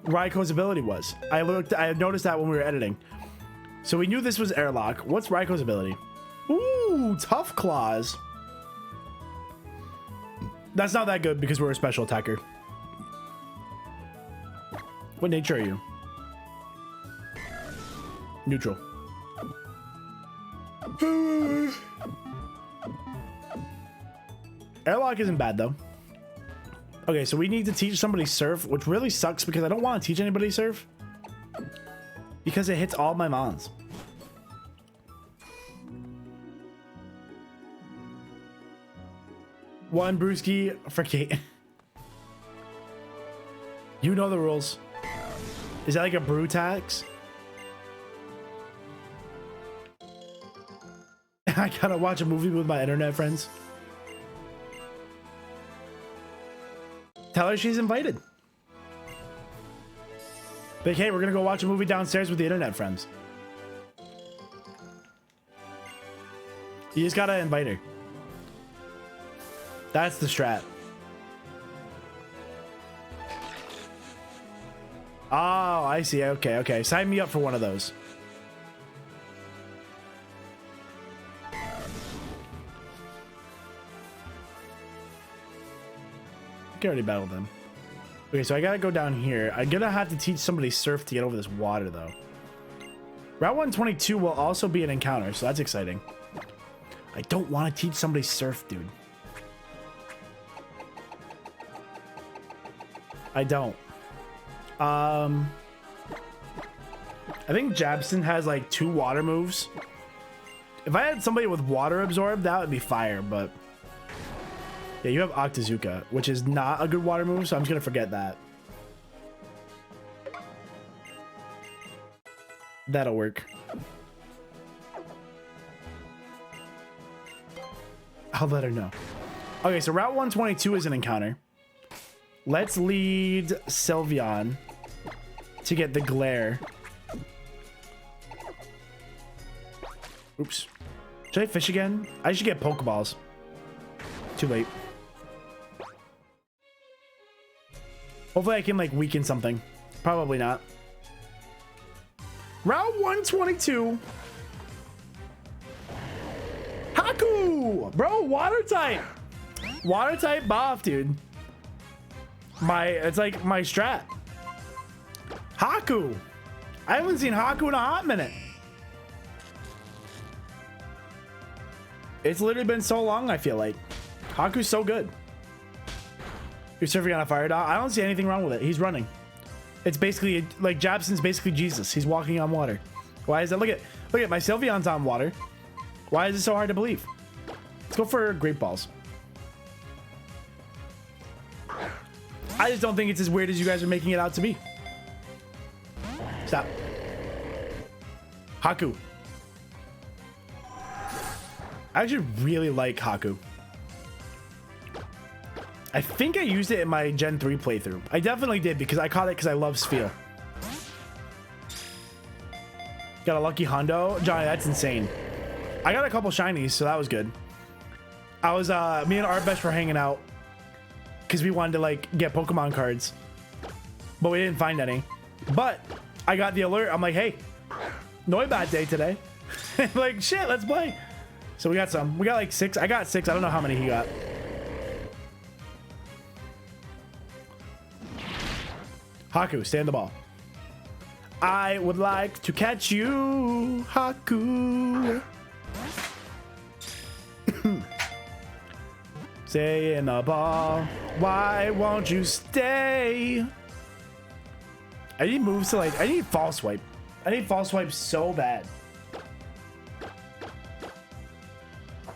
S1: Raiko's ability was. I noticed that when we were editing. So we knew this was Airlock. What's Raiko's ability? Ooh, Tough Claws. That's not that good because we're a special attacker. What nature are you? Neutral. Airlock isn't bad though. Okay, so we need to teach somebody Surf, which really sucks because I don't want to teach anybody Surf because it hits all my mons. One brewski for Kate. You know the rules. Is that like a brew tax? I gotta watch a movie with my internet friends. Tell her she's invited. But hey, we're gonna go watch a movie downstairs with the internet friends. You just gotta invite her. That's the strat. Oh, I see. Okay, okay. Sign me up for one of those. I already battled them. Okay, so I gotta go down here. I'm gonna have to teach somebody Surf to get over this water, though. Route 122 will also be an encounter, so that's exciting. I don't want to teach somebody Surf, dude. I don't. I think Jabson has like 2 water moves. If I had somebody with water absorb, that would be fire, but yeah, you have Octazooka, which is not a good water move, so I'm just gonna forget that. That'll work. I'll let her know. Okay, so Route 122 is an encounter. Let's lead Sylveon to get the glare. Oops. Should I fish again? I should get Pokeballs. Too late. Hopefully I can like weaken something. Probably not. Route 122. Haku! Bro, water type. Water type Boff, dude. It's like my strat. Haku. I haven't seen Haku in a hot minute. It's literally been so long, I feel like. Haku's so good. You're surfing on a fire dot. I don't see anything wrong with it. He's running. It's basically like Jabson's basically Jesus. He's walking on water. Why is that? Look at my Sylveon's on water. Why is it so hard to believe? Let's go for Great Balls. I just don't think it's as weird as you guys are making it out to be. Stop. Haku. I actually really like Haku. I think I used it in my Gen 3 playthrough. I definitely did because I caught it because I love Sphere. Got a lucky Hondo. Johnny, that's insane. I got a couple shinies, so that was good. I was, me and Arbesh were hanging out because we wanted to like get Pokemon cards, but we didn't find any. But I got the alert. I'm like, hey, no bad day today. Like, shit, let's play. So we got some. We got like 6. I got 6. I don't know how many he got. Haku, stay on the ball. I would like to catch you, Haku. Stay in the ball. Why won't you stay? I need moves to like, I need false swipe. I need false swipe so bad.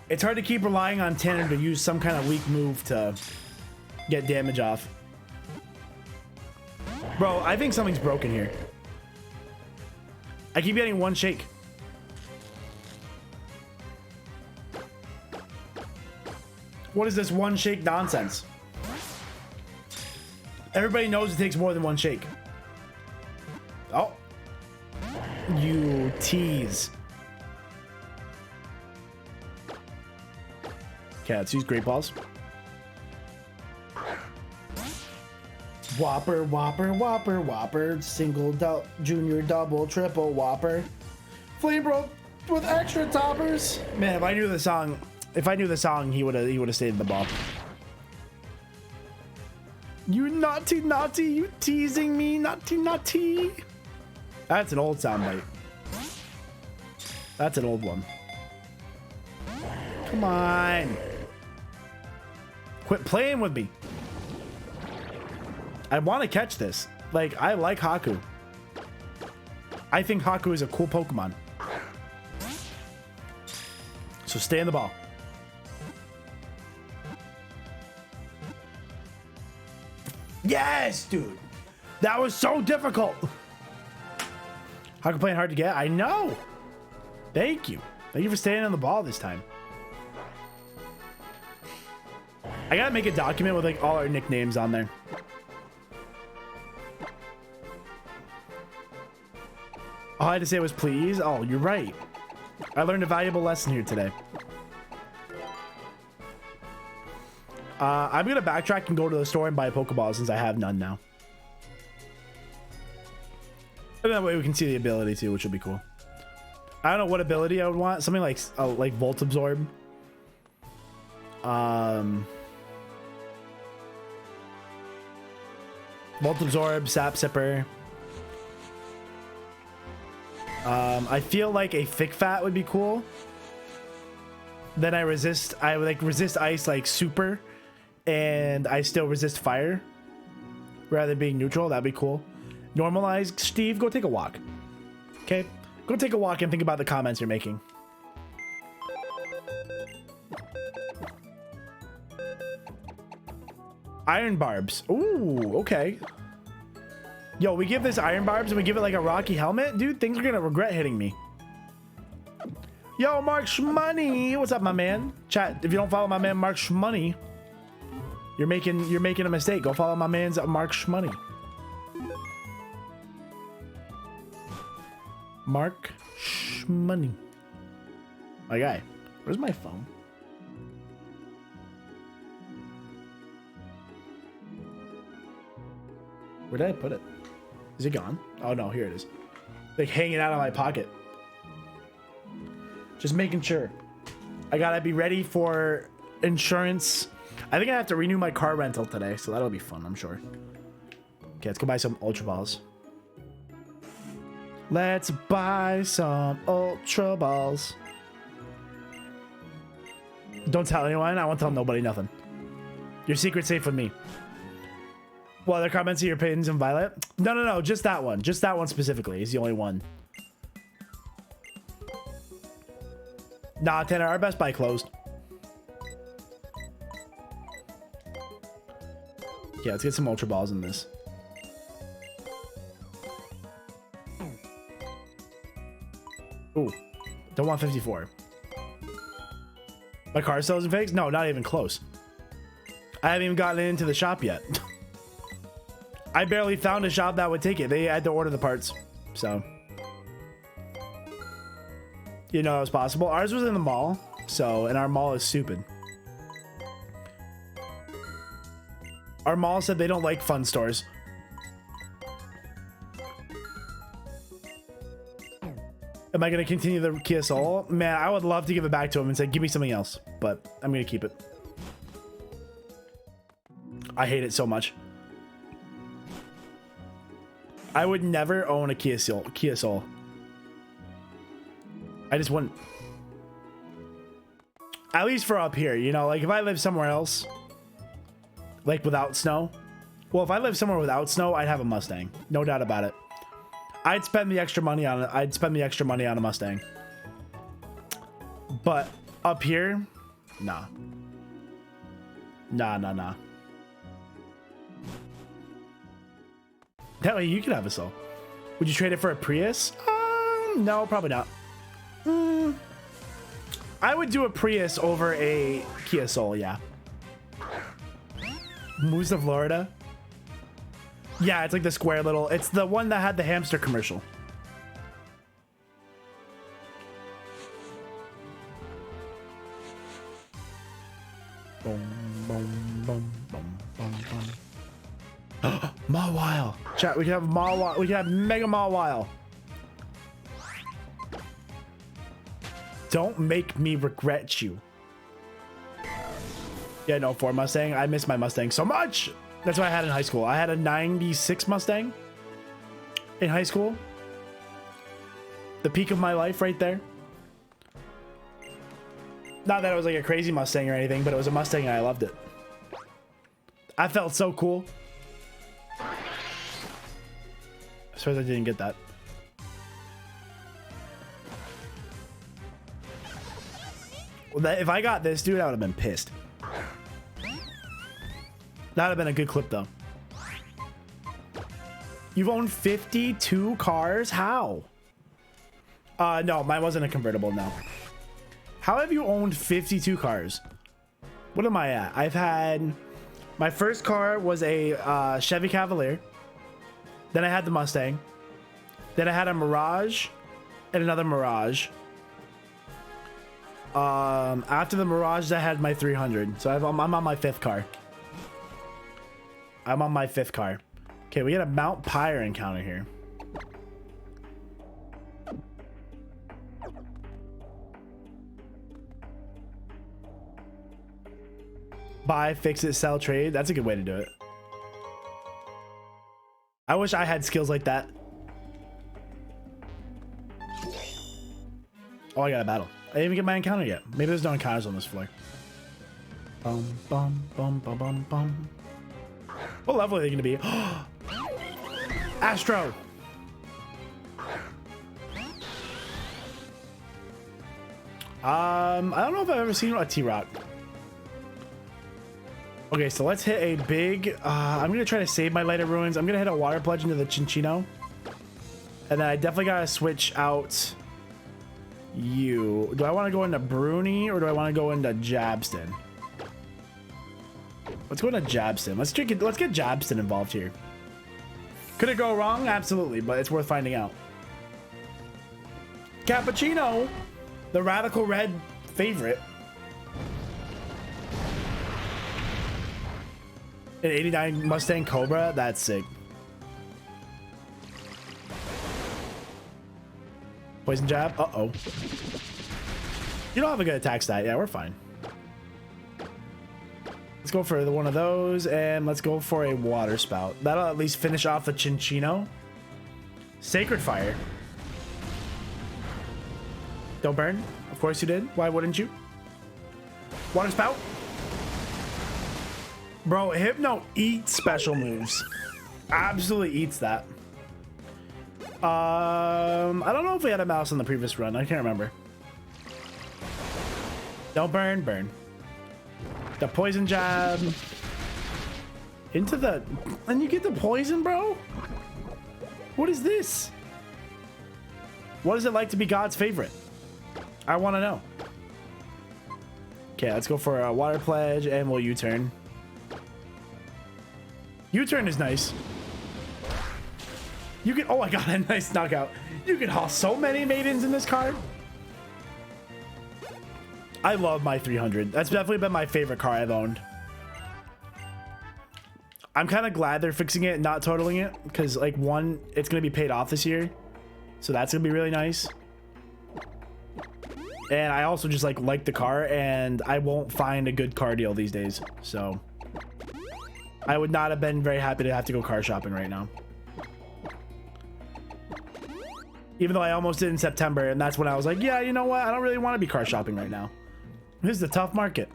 S1: It's hard to keep relying on Tanner to use some kind of weak move to get damage off. Bro, I think something's broken here. I keep getting one shake. What is this one shake nonsense? Everybody knows it takes more than one shake. Oh. You tease. Okay, let's use Great Balls. Whopper, whopper, whopper, whopper, single, junior, double, triple, whopper. Flame Bro with extra toppers. Man, if I knew the song, he would have stayed in the ball. You naughty, naughty, you teasing me, naughty, naughty. That's an old soundbite. That's an old one. Come on. Quit playing with me. I want to catch this. Like, I like Haku. I think Haku is a cool Pokemon. So stay in the ball. Yes, dude. That was so difficult. Haku playing hard to get. I know. Thank you. Thank you for staying on the ball this time. I gotta make a document with like all our nicknames on there. All I had to say was please. Oh, you're right. I learned a valuable lesson here today. I'm gonna backtrack and go to the store and buy a Pokeball since I have none now. And that way we can see the ability too, which will be cool. I don't know what ability I would want. Something like Volt Absorb. Volt Absorb, Sap Sipper. I feel like a Thick Fat would be cool. Then I would like resist ice like super, and I still resist fire rather than being neutral. That'd be cool. Normalize. Steve, go take a walk. Okay, go take a walk and think about the comments you're making. Iron Barbs. Ooh, okay. Yo, we give this Iron Barbs and we give it like a Rocky helmet? Dude, things are gonna regret hitting me. Yo, Mark Shmoney. What's up, my man? Chat, if you don't follow my man, Mark Shmoney. You're making a mistake. Go follow my man's Mark Shmoney. Mark Shmoney. My guy. Where's my phone? Where did I put it? Is it gone? Oh no, here it is. Like hanging out of my pocket. Just making sure. I gotta be ready for insurance. I think I have to renew my car rental today, so that'll be fun, I'm sure. Okay, let's go buy some Ultra Balls. Let's buy some Ultra Balls. Don't tell anyone. I won't tell nobody nothing. Your secret's safe with me. Well, they're commenting your opinions in Violet? No. Just that one. Just that one specifically is the only one. Nah, Tanner, our Best Buy closed. Yeah, let's get some Ultra Balls in this. Ooh, don't want 54. My car still isn't fixed? No, not even close. I haven't even gotten into the shop yet. I barely found a shop that would take it. They had to order the parts, so. You know it was possible. Ours was in the mall, so, and our mall is stupid. Our mall said they don't like fun stores. Am I going to continue the Kia Soul? Man, I would love to give it back to him and say, give me something else, but I'm going to keep it. I hate it so much. I would never own a Kia Soul. I just wouldn't. At least for up here, you know, like if I live somewhere else, like without snow. Well, if I live somewhere without snow, I'd have a Mustang. No doubt about it. I'd spend the extra money on it. I'd spend the extra money on a Mustang. But up here, nah. Nah. That way you could have a Soul. Would you trade it for a Prius? No, probably not. I would do a Prius over a Kia Soul, yeah. Moves to Florida? Yeah, it's like the square little... It's the one that had the hamster commercial. Boom, boom, boom, boom, boom, boom. Mawile. Chat, we can have Mawile. We can have Mega Mawile. Don't make me regret you. Yeah, no, Ford Mustang. I miss my Mustang so much. That's what I had in high school. I had a 96 Mustang in high school. The peak of my life right there. Not that it was like a crazy Mustang or anything, but it was a Mustang and I loved it. I felt so cool. I suppose I didn't get that. Well, if I got this, dude, I would have been pissed. That would have been a good clip, though. You've owned 52 cars? How? No, mine wasn't a convertible, no. How have you owned 52 cars? What am I at? I've had... My first car was a Chevy Cavalier. Then I had the Mustang. Then I had a Mirage and another Mirage. After the Mirage, I had my 300. So I'm on my fifth car. I'm on my fifth car. Okay, we got a Mount Pyre encounter here. Buy, fix it, sell, trade. That's a good way to do it. I wish I had skills like that. Oh, I got a battle. I didn't even get my encounter yet. Maybe there's no encounters on this floor. Bum, bum, bum, bum, bum, bum. What level are they going to be? Astro! I don't know if I've ever seen a T-Rock. Okay, so let's hit a big... I'm going to try to save my Light of Ruins. I'm going to hit a Water Pledge into the Cinccino. And then I definitely got to switch out you. Do I want to go into Bruni or do I want to go into Jabston? Let's go to Jabston. Let's get Jabston involved here. Could it go wrong? Absolutely, but it's worth finding out. Cappuccino, the radical red favorite. An 89 Mustang Cobra, that's sick. Poison jab. Uh-oh. You don't have a good attack stat. Yeah, we're fine. Let's go for one of those, and let's go for a water spout. That'll at least finish off the Chinchino. Sacred Fire. Don't burn. Of course you did. Why wouldn't you? Water spout. Bro, Hypno eats special moves. Absolutely eats that. I don't know if we had a mouse on the previous run. I can't remember. Don't burn, burn. The poison jab. Into the... And you get the poison, bro? What is this? What is it like to be God's favorite? I want to know. Okay, let's go for a water pledge and we'll U-turn. U-turn is nice. You can... Oh, I got a nice knockout. You can haul so many maidens in this card. I love my 300. That's definitely been my favorite car I've owned. I'm kind of glad they're fixing it and not totaling it. Because, like, one, it's going to be paid off this year. So that's going to be really nice. And I also just, like the car. And I won't find a good car deal these days. So I would not have been very happy to have to go car shopping right now. Even though I almost did in September. And that's when I was like, yeah, you know what? I don't really want to be car shopping right now. This is a tough market.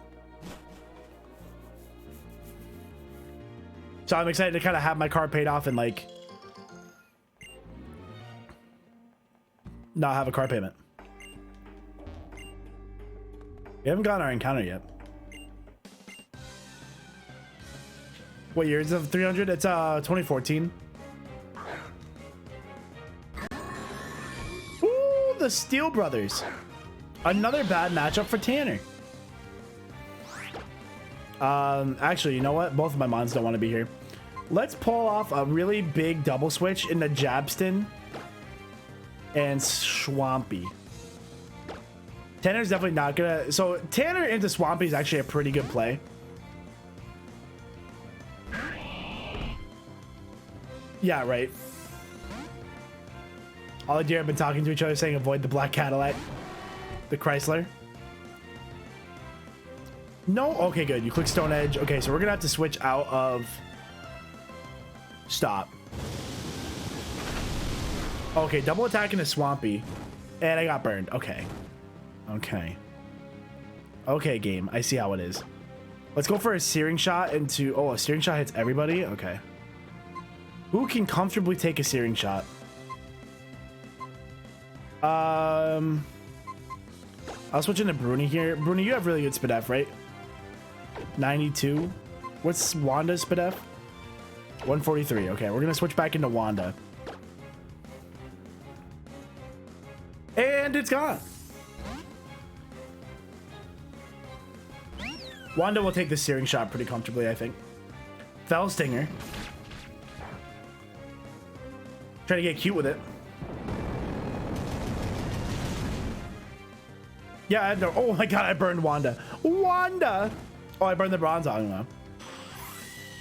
S1: So I'm excited to kind of have my car paid off and like not have a car payment. We haven't gotten our encounter yet. What year is it? 300? It's 2014. Ooh, the Steel Brothers. Another bad matchup for Tanner. Actually, you know what? Both of my mons don't want to be here. Let's pull off a really big double switch in the Jabston and Swampy. Tanner's definitely not gonna... So, Tanner into Swampy is actually a pretty good play. Yeah, right. All the deer have been talking to each other saying avoid the black Cadillac. The Chrysler. No? Okay, good. You click Stone Edge. Okay, so we're gonna have to switch out of... Stop. Okay, double attack into Swampy. And I got burned. Okay. Okay. Okay, game. I see how it is. Let's go for a Searing Shot into... Oh, a Searing Shot hits everybody? Okay. Who can comfortably take a Searing Shot? I'll switch into Bruni here. Bruni, you have really good SpDef, right? 92. What's Wanda's SpDef? 143. Okay, we're gonna switch back into Wanda. And it's gone. Wanda will take the Searing Shot pretty comfortably, I think. Fell Stinger. Try to get cute with it. Yeah, I have no... Oh my god, I burned Wanda. Wanda! Oh, I burned the Bronzong though.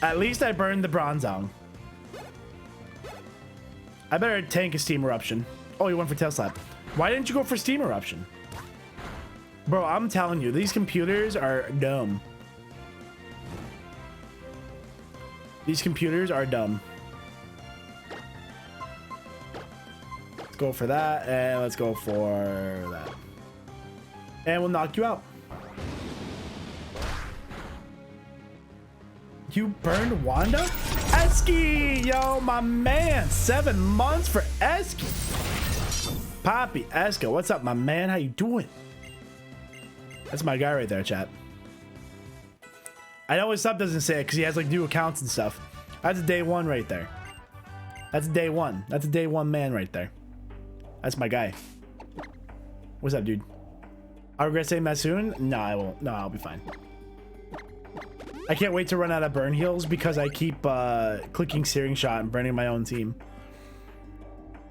S1: At least I burned the Bronzong. I better tank a Steam Eruption. Oh, you went for Tail Slap. Why didn't you go for Steam Eruption? Bro, I'm telling you, these computers are dumb. These computers are dumb. Let's go for that, and let's go for that. And we'll knock you out. You burned Wanda? Esky! Yo, my man. 7 months for Esky. Poppy Eska, what's up, my man? How you doing? That's my guy right there, chat. I know his sub doesn't say it because he has like new accounts and stuff. That's a day one right there. That's a day one. That's a day one man right there. That's my guy. What's up, dude? I regret saying that soon? No, I won't. No, I'll be fine. I can't wait to run out of burn heals because I keep clicking Searing Shot and burning my own team.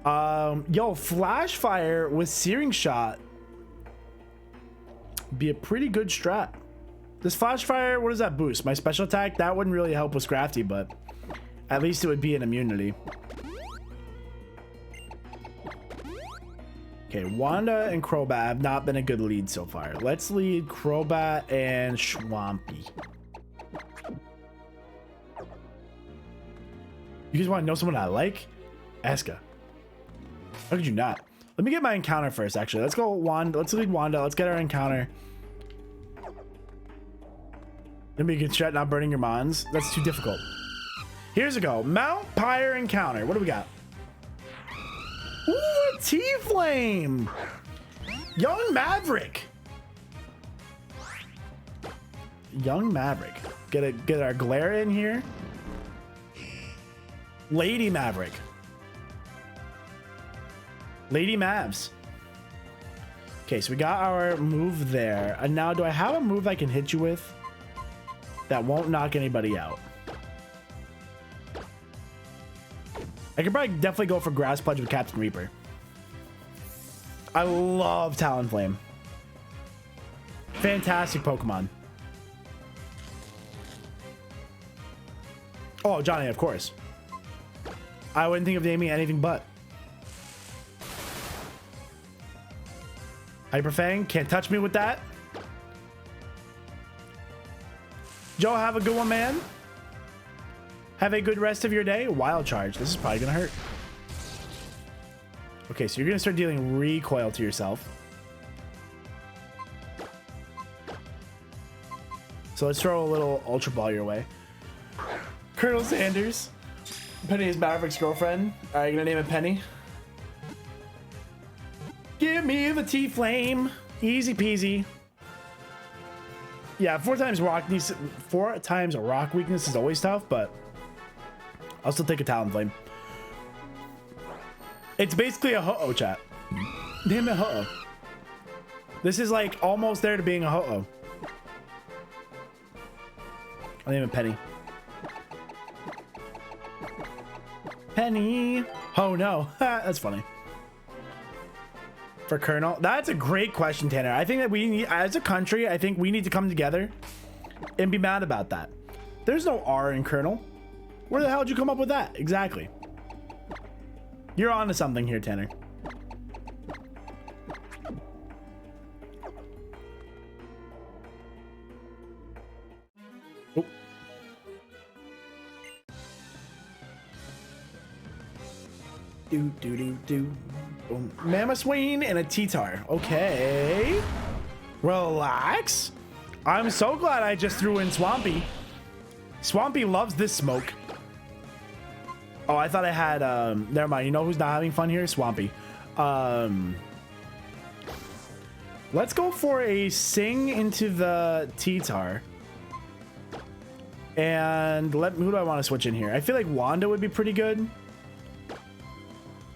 S1: Yo, Flash Fire with Searing Shot be a pretty good strat. This Flash Fire, what does that boost? My special attack? That wouldn't really help with Scrafty, but at least it would be an immunity. Okay, Wanda and Crobat have not been a good lead so far. Let's lead Crobat and Swampy. You guys want to know someone I like? Eska. How could you not? Let me get my encounter first, actually. Let's go Wanda. Let's lead Wanda. Let's get our encounter. Then we can strat not burning your mons. That's too difficult. Here's a go. Mount Pyre encounter. What do we got? Ooh, a T-Flame. Young Maverick. Young Maverick. Get our Glare in here. Lady Maverick. Lady Mavs. Okay, so we got our move there. And now, do I have a move I can hit you with that won't knock anybody out? I could probably definitely go for Grass Pledge with Captain Reaper. I love Talonflame. Fantastic Pokemon. Oh, Johnny, of course. I wouldn't think of naming anything but. Hyper Fang, can't touch me with that. Joe, have a good one, man. Have a good rest of your day. Wild Charge. This is probably gonna hurt. Okay, so you're gonna start dealing recoil to yourself. So let's throw a little Ultra Ball your way. Colonel Sanders. Penny is Maverick's girlfriend. All right, gonna name it Penny. Give me the T-Flame. Easy peasy. Yeah, 4 times rock weakness is always tough, but I'll still take a Talonflame. It's basically a Ho-Oh, chat. Name it Ho-Oh. This is like almost there to being a Ho-Oh. I'll name it Penny. Penny. Oh no, that's funny. For Colonel, that's a great question, Tanner. I think that we need, as a country, I think we need to come together and be mad about that. There's no R in Colonel. Where the hell did you come up with that? Exactly. You're on to something here, Tanner. Oh. Do. Boom. Mamoswine and a T-Tar. Okay. Relax. I'm so glad I just threw in Swampy. Swampy loves this smoke. Oh, I thought I had, never mind. You know who's not having fun here? Swampy. Let's go for a Sing into the T-Tar. And who do I want to switch in here? I feel like Wanda would be pretty good.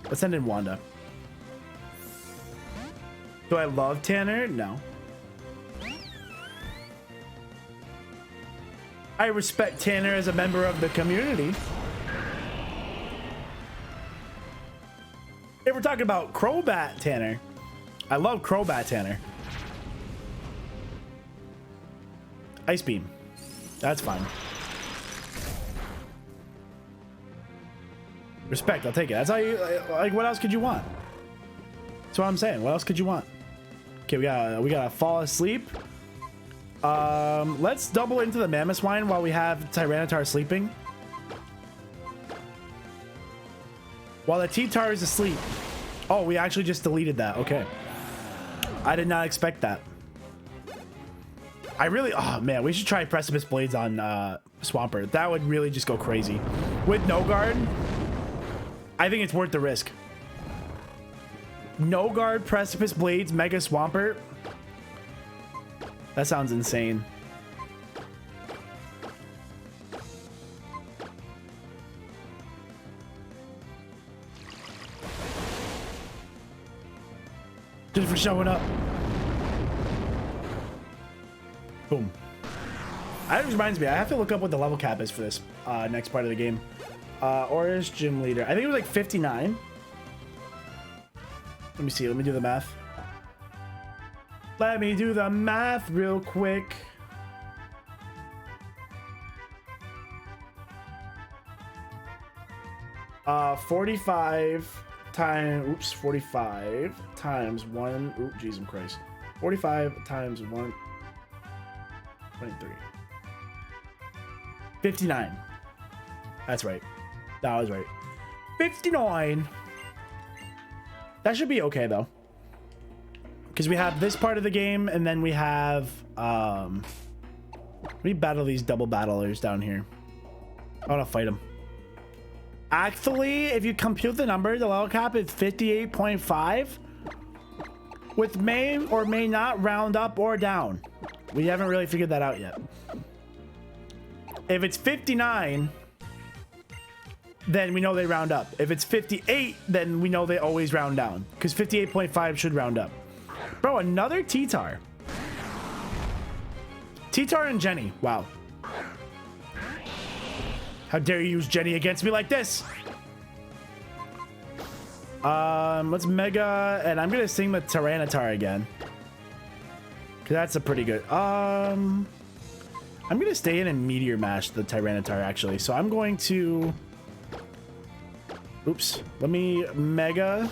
S1: Let's send in Wanda. Do I love Tanner? No. I respect Tanner as a member of the community. If we're talking about Crobat Tanner, I love Crobat Tanner. Ice Beam. That's fine. Respect, I'll take it. That's how you, like, what else could you want? That's what I'm saying. What else could you want? Okay, we gotta fall asleep. Let's double into the Mamoswine while we have Tyranitar sleeping. While the T-Tar is asleep. Oh, we actually just deleted that. Okay. I did not expect that. I really, oh man, we should try Precipice Blades on Swampert. That would really just go crazy. With no guard, I think it's worth the risk. No guard, Precipice Blades, Mega Swampert. That sounds insane. Just for showing up. Boom. That reminds me, I have to look up what the level cap is for this next part of the game. Oris gym leader. I think it was like 59. Let me see. Let me do the math. Let me do the math real quick. Uh, 45 times 45 times 1. Oop, Jesus Christ. 45 times 1. 23. 59. That's right. That was right. 59. That should be okay though, because we have this part of the game, and then we have we battle these double battlers down here. I want to fight them. Actually, if you compute the number, the level cap is 58.5, with may or may not round up or down. We haven't really figured that out yet. If it's 59, then we know they round up. If it's 58, then we know they always round down, because 58.5 should round up. Bro, another T-Tar. T-Tar and Jenny. Wow. How dare you use Jenny against me like this? Let's Mega, and I'm gonna sing the Tyranitar again, because that's a pretty good. I'm gonna stay in and Meteor Mash the Tyranitar actually. So I'm going to. Oops. Let me Mega,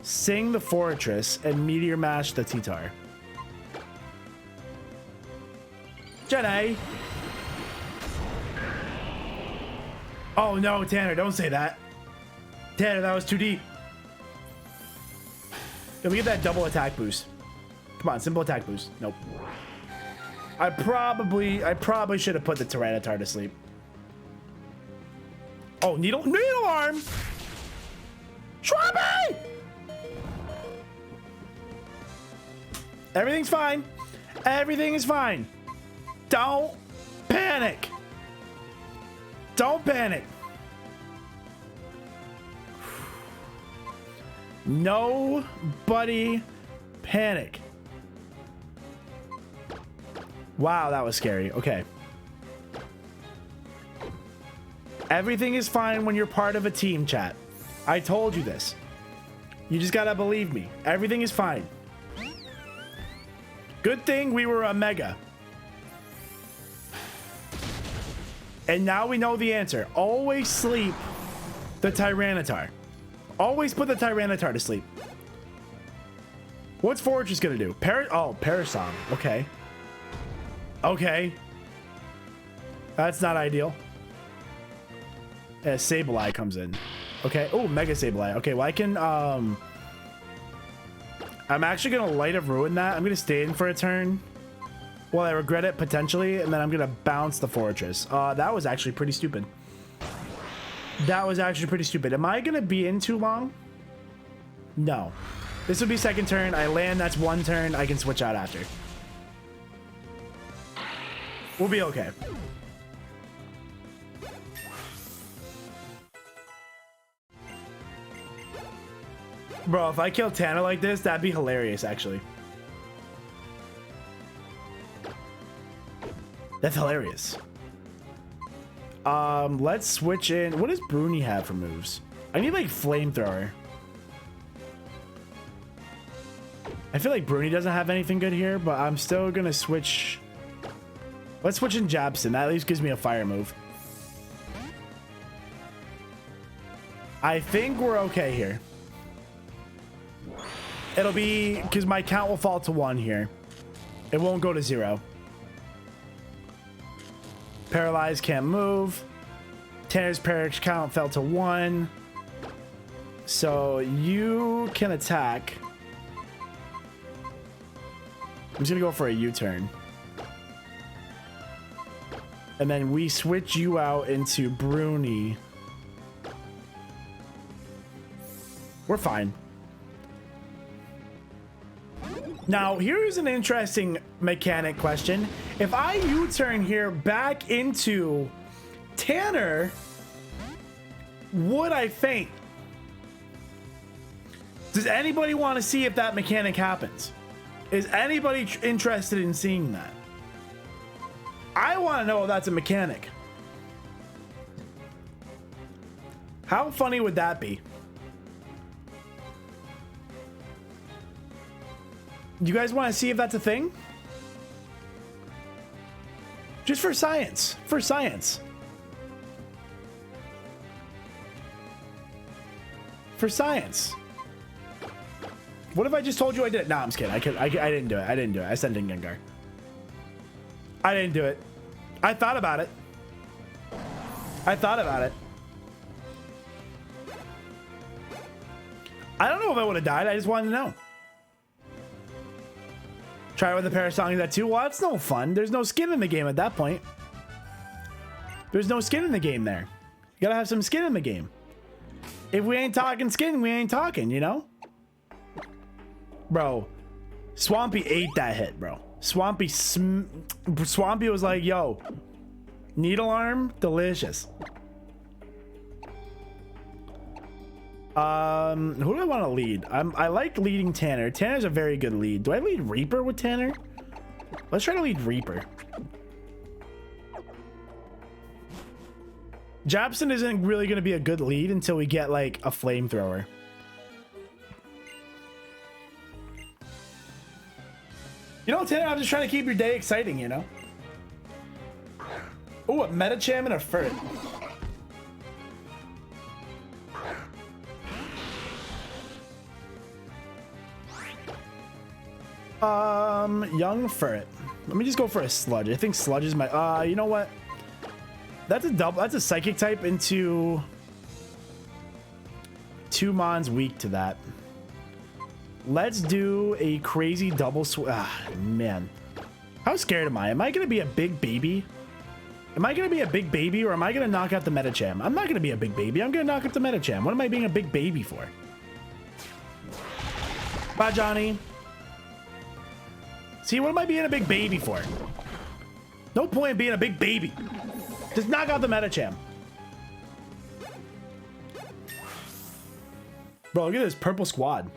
S1: sing the Fortress, and Meteor Mash the T-Tar. Jenny. Oh no, Tanner, don't say that. Tanner, that was too deep. Let me get that double attack boost. Come on, simple attack boost. Nope. I probably should have put the Tyranitar to sleep. Oh, needle arm. Shrubby! Everything's fine. Everything is fine. Don't panic. Don't panic. Nobody panic. Wow, that was scary. Okay. Everything is fine when you're part of a team, chat. I told you this. You just gotta believe me. Everything is fine. Good thing we were a Mega. And now we know the answer. Always sleep the Tyranitar. Always put the Tyranitar to sleep. What's Fortress gonna do? Parasong. Okay. Okay. That's not ideal. Yeah, Sableye comes in. Okay. Oh, Mega Sableye. Okay, well I can I'm actually gonna Light of Ruin that. I'm gonna stay in for a turn. Well, I regret it potentially, and then I'm gonna bounce the Fortress. That was actually pretty stupid. That was actually pretty stupid. Am I gonna be in too long? No. This would be second turn. I land, that's one turn. I can switch out after. We'll be okay. Bro, if I kill Tanner like this, that'd be hilarious, actually. That's hilarious. Let's switch in. What does Bruni have for moves? I need like Flamethrower. I feel like Bruni doesn't have anything good here, but I'm still gonna switch. Let's switch in Jabson. That at least gives me a fire move. I think we're okay here. It'll be because my count will fall to 1 here. It won't go to 0. Paralyzed, can't move. Tanner's Parrish count fell to 1. So you can attack. I'm just gonna go for a U-turn. And then we switch you out into Bruni. We're fine. Now, here's an interesting mechanic question. If I U-turn here back into Tanner, would I faint? Does anybody want to see if that mechanic happens? Is anybody interested in seeing that? I want to know if that's a mechanic. How funny would that be? You guys want to see if that's a thing? Just for science. For science. For science. What if I just told you I did it? Nah, I'm just kidding. I didn't do it. I didn't do it. I sent in Gengar. I didn't do it. I thought about it. I thought about it. I don't know if I would have died. I just wanted to know. Try with the Parasong that too. Well, that's no fun. There's no skin in the game at that point. There's no skin in the game there. You gotta have some skin in the game. If we ain't talking skin, we ain't talking, you know? Bro, Swampy ate that hit, bro. Swampy was like, yo, needle arm, delicious. Who do I want to lead? I like leading Tanner. Tanner's a very good lead. Do I lead Reaper with Tanner? Let's try to lead Reaper. Japson isn't really going to be a good lead until we get like a flamethrower. You know, Tanner, I'm just trying to keep your day exciting, you know? Oh, a Metacham and a Furt. Young Furt. Let me just go for a Sludge. I think Sludge is my, you know what? That's a double, that's a Psychic type into 2 Mons weak to that. Let's do a crazy double man. How scared am I? Am I going to be a big baby? Am I going to be a big baby or am I going to knock out the Metacham? I'm not going to be a big baby. I'm going to knock out the Metacham. What am I being a big baby for? Bye, Johnny. See, what am I being a big baby for? No point in being a big baby. Just knock out the Metacham. Bro, look at this purple squad.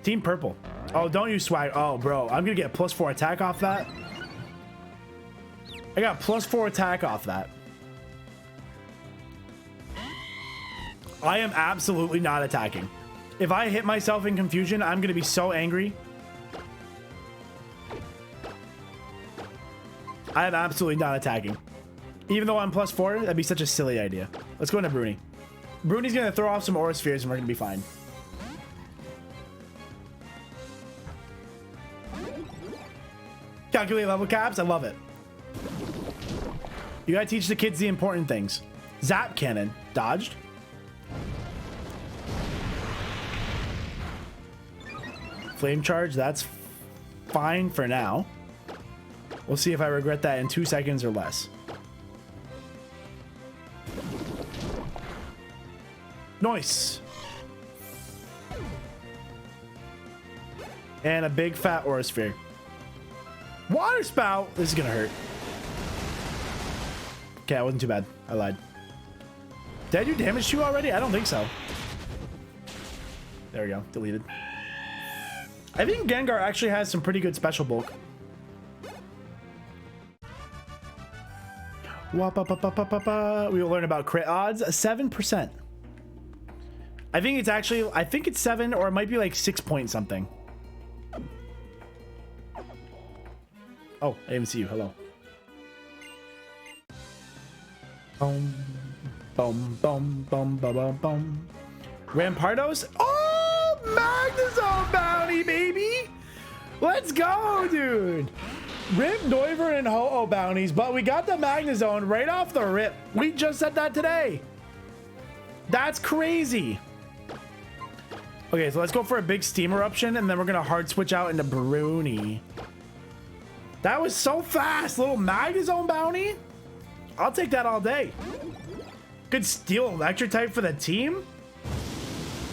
S1: Team purple. Oh, don't use swag. Oh, bro, I'm gonna get +4 attack off that. I got +4 attack off that. I am absolutely not attacking. If I hit myself in confusion, I'm gonna be so angry. I am absolutely not attacking. Even though I'm +4, that'd be such a silly idea. Let's go into Bruni. Bruni's gonna throw off some Aura Spheres and we're gonna be fine. Calculate level caps, I love it. You gotta teach the kids the important things. Zap Cannon, dodged. Flame Charge, that's fine for now. We'll see if I regret that in 2 seconds or less. Nice. And a big fat Aura Sphere. Water Spout! This is gonna hurt. Okay, that wasn't too bad. I lied. Did I do damage to you already? I don't think so. There we go. Deleted. I think Gengar actually has some pretty good special bulk. We will learn about crit odds. 7%. I think it's actually, I think it's 7 or it might be like 6 point something. Oh, I didn't see you. Hello. Boom, boom, boom, boom, boom, boom, boom. Rampardos. Oh, Magnezone bounty, baby. Let's go, dude. Rip, Noivern, and Ho-Oh bounties, but we got the Magnezone right off the rip. We just said that today. That's crazy. Okay, so let's go for a big steam eruption, and then we're going to hard switch out into Bruni. That was so fast. Little Magnezone bounty. I'll take that all day. Good Steel Electric type for the team.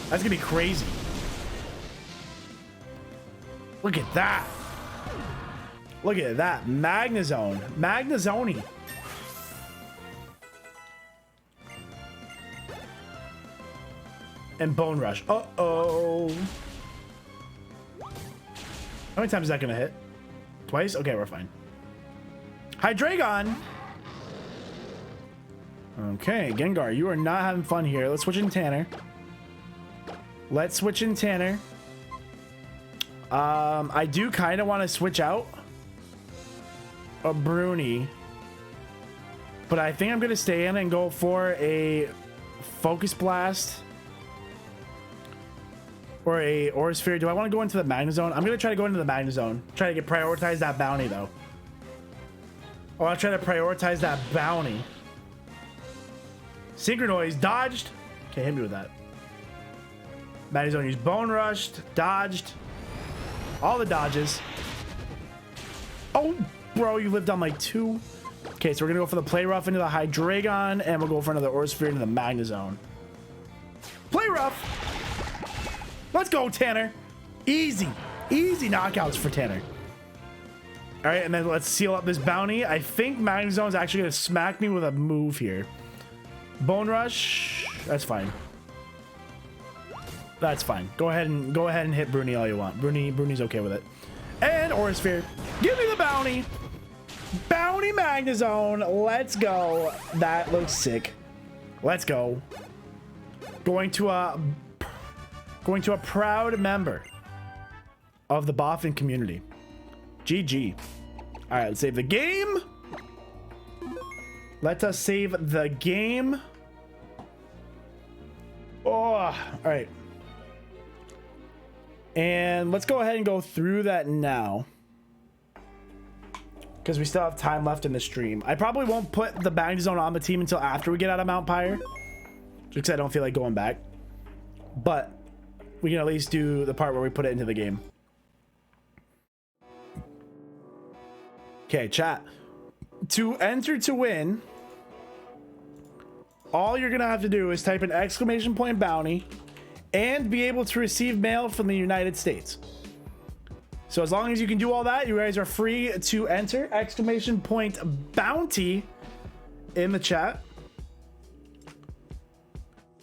S1: That's going to be crazy. Look at that. Look at that. Magnezone. Magnezone. And Bone Rush. Uh-oh. How many times is that going to hit? Twice? Okay, we're fine. Hydreigon. Okay, Gengar, you are not having fun here. Let's switch in Tanner. I do kind of want to switch out a Bruni, but I think I'm going to stay in and go for a Focus Blast or a Aura Sphere. Do I want to go into the Magnezone? I'm going to try to go into the Magnezone. Try to prioritize that bounty, though. Oh, I'll try to prioritize that bounty. Synchronoise, dodged. Okay, hit me with that. Magnezone used Bone Rushed, dodged. All the dodges. Oh, bro, you lived on like 2. Okay, so we're gonna go for the Play Rough into the Hydreigon, and we'll go for another Aura Sphere into the Magnezone. Play Rough. Let's go, Tanner. Easy knockouts for Tanner. All right, and then let's seal up this bounty. I think Magnezone is actually gonna smack me with a move here. Bone Rush. That's fine. That's fine. Go ahead and hit Bruni all you want. Bruni's okay with it. And Aura Sphere. Give me the bounty. Bounty Magnezone. Let's go. That looks sick. Let's go. Going to a proud member of the Boffin community. GG. All right, let's save the game. Let us save the game. Oh, all right. And let's go ahead and go through that now, because we still have time left in the stream. I probably won't put the Magnezone on the team until after we get out of Mount Pyre, just because I don't feel like going back. But we can at least do the part where we put it into the game. Okay, chat. To enter to win, all you're gonna have to do is type an exclamation point bounty and be able to receive mail from the United States. So as long as you can do all that, you guys are free to enter exclamation point bounty in the chat.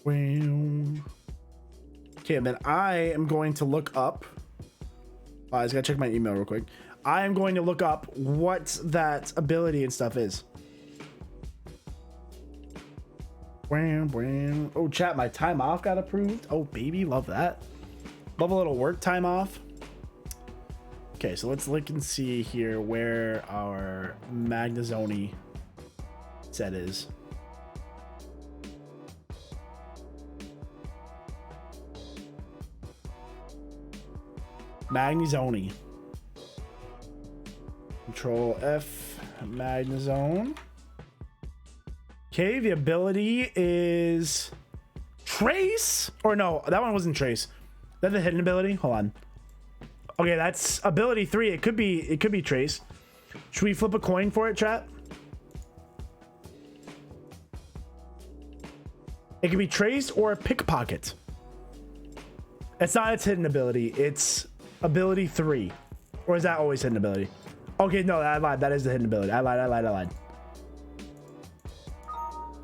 S1: Okay, and then I am going to look up. I just gotta check my email real quick. I am going to look up what that ability and stuff is. Oh, chat, my time off got approved. Oh, baby, love that. Love a little work time off. Okay, so let's look and see here where our Magnezone set is. Magnezone. Control F, Magnezone. Okay, the ability is Trace, or no, that one wasn't Trace. Is that the hidden ability? Hold on. Okay, that's ability 3. It could be Trace. Should we flip a coin for it, chat? It could be Trace or a Pickpocket. It's not its hidden ability. It's ability 3. Or is that always hidden ability? Okay, no, I lied. That is the hidden ability. I lied.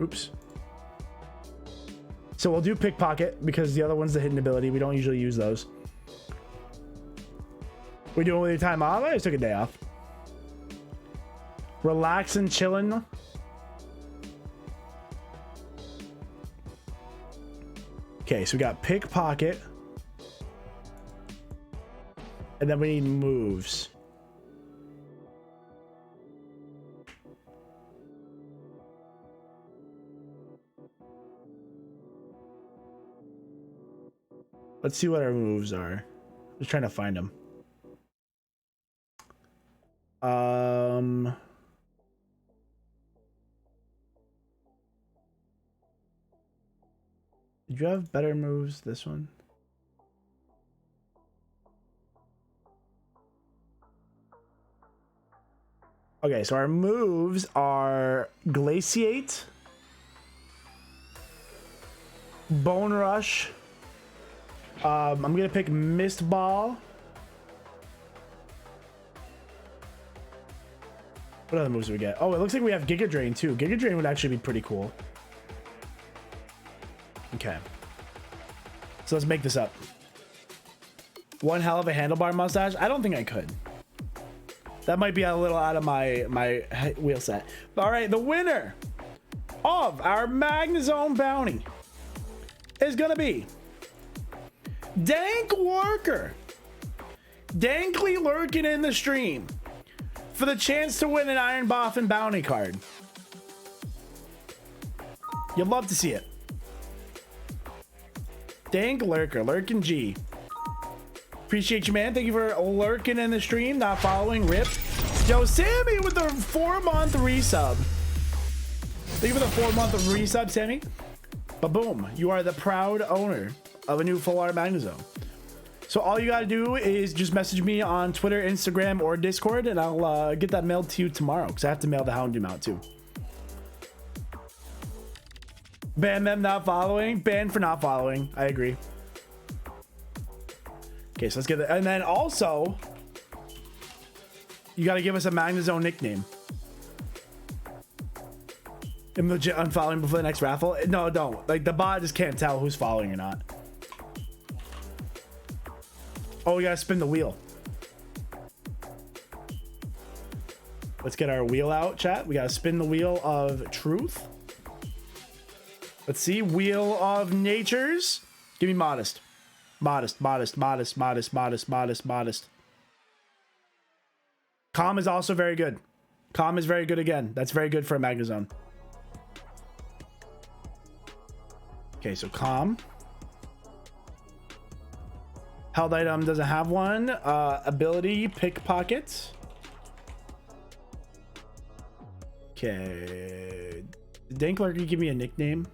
S1: Oops. So we'll do Pickpocket because the other one's the hidden ability. We don't usually use those. We doing with your time off? I just took a day off. Relax and chillin'. Okay, so we got Pickpocket. And then we need moves. Let's see what our moves are. Just trying to find them. Did you have better moves this one? Okay, so our moves are Glaciate, Bone Rush. I'm gonna pick Mist Ball. What other moves do we get? Oh, it looks like we have Giga Drain too. Giga Drain would actually be pretty cool. Okay. So let's make this up. One hell of a handlebar mustache? I don't think I could. That might be a little out of my wheel set. All right, the winner of our Magnezone bounty is gonna be Dank Lurker. Dankly lurking in the stream for the chance to win an Iron Boffin bounty card. You'd love to see it. Dank Lurker, Lurkin G. Appreciate you, man. Thank you for lurking in the stream, not following. Rip. Yo, Sammy with the 4-month resub. Thank you for the 4-month resub, Sammy. But boom, you are the proud owner of a new full art Magnezone. So all you gotta do is just message me on Twitter, Instagram, or Discord, and I'll get that mailed to you tomorrow because I have to mail the Houndoom out too. Ban them not following. Ban for not following. I agree. Okay, so let's get that. And then also, you got to give us a Magnezone nickname. I'm legit unfollowing before the next raffle. No, don't. Like, the bot just can't tell who's following or not. Oh, we got to spin the wheel. Let's get our wheel out, chat. We got to spin the wheel of truth. Let's see. Wheel of natures. Give me modest. Modest, modest, modest, modest, modest, modest, modest. Calm is also very good. Calm is very good again. That's very good for a Magnezone. Okay, so calm. Held item doesn't have one. Ability, pickpocket. Okay. Dank Lurker, give me a nickname.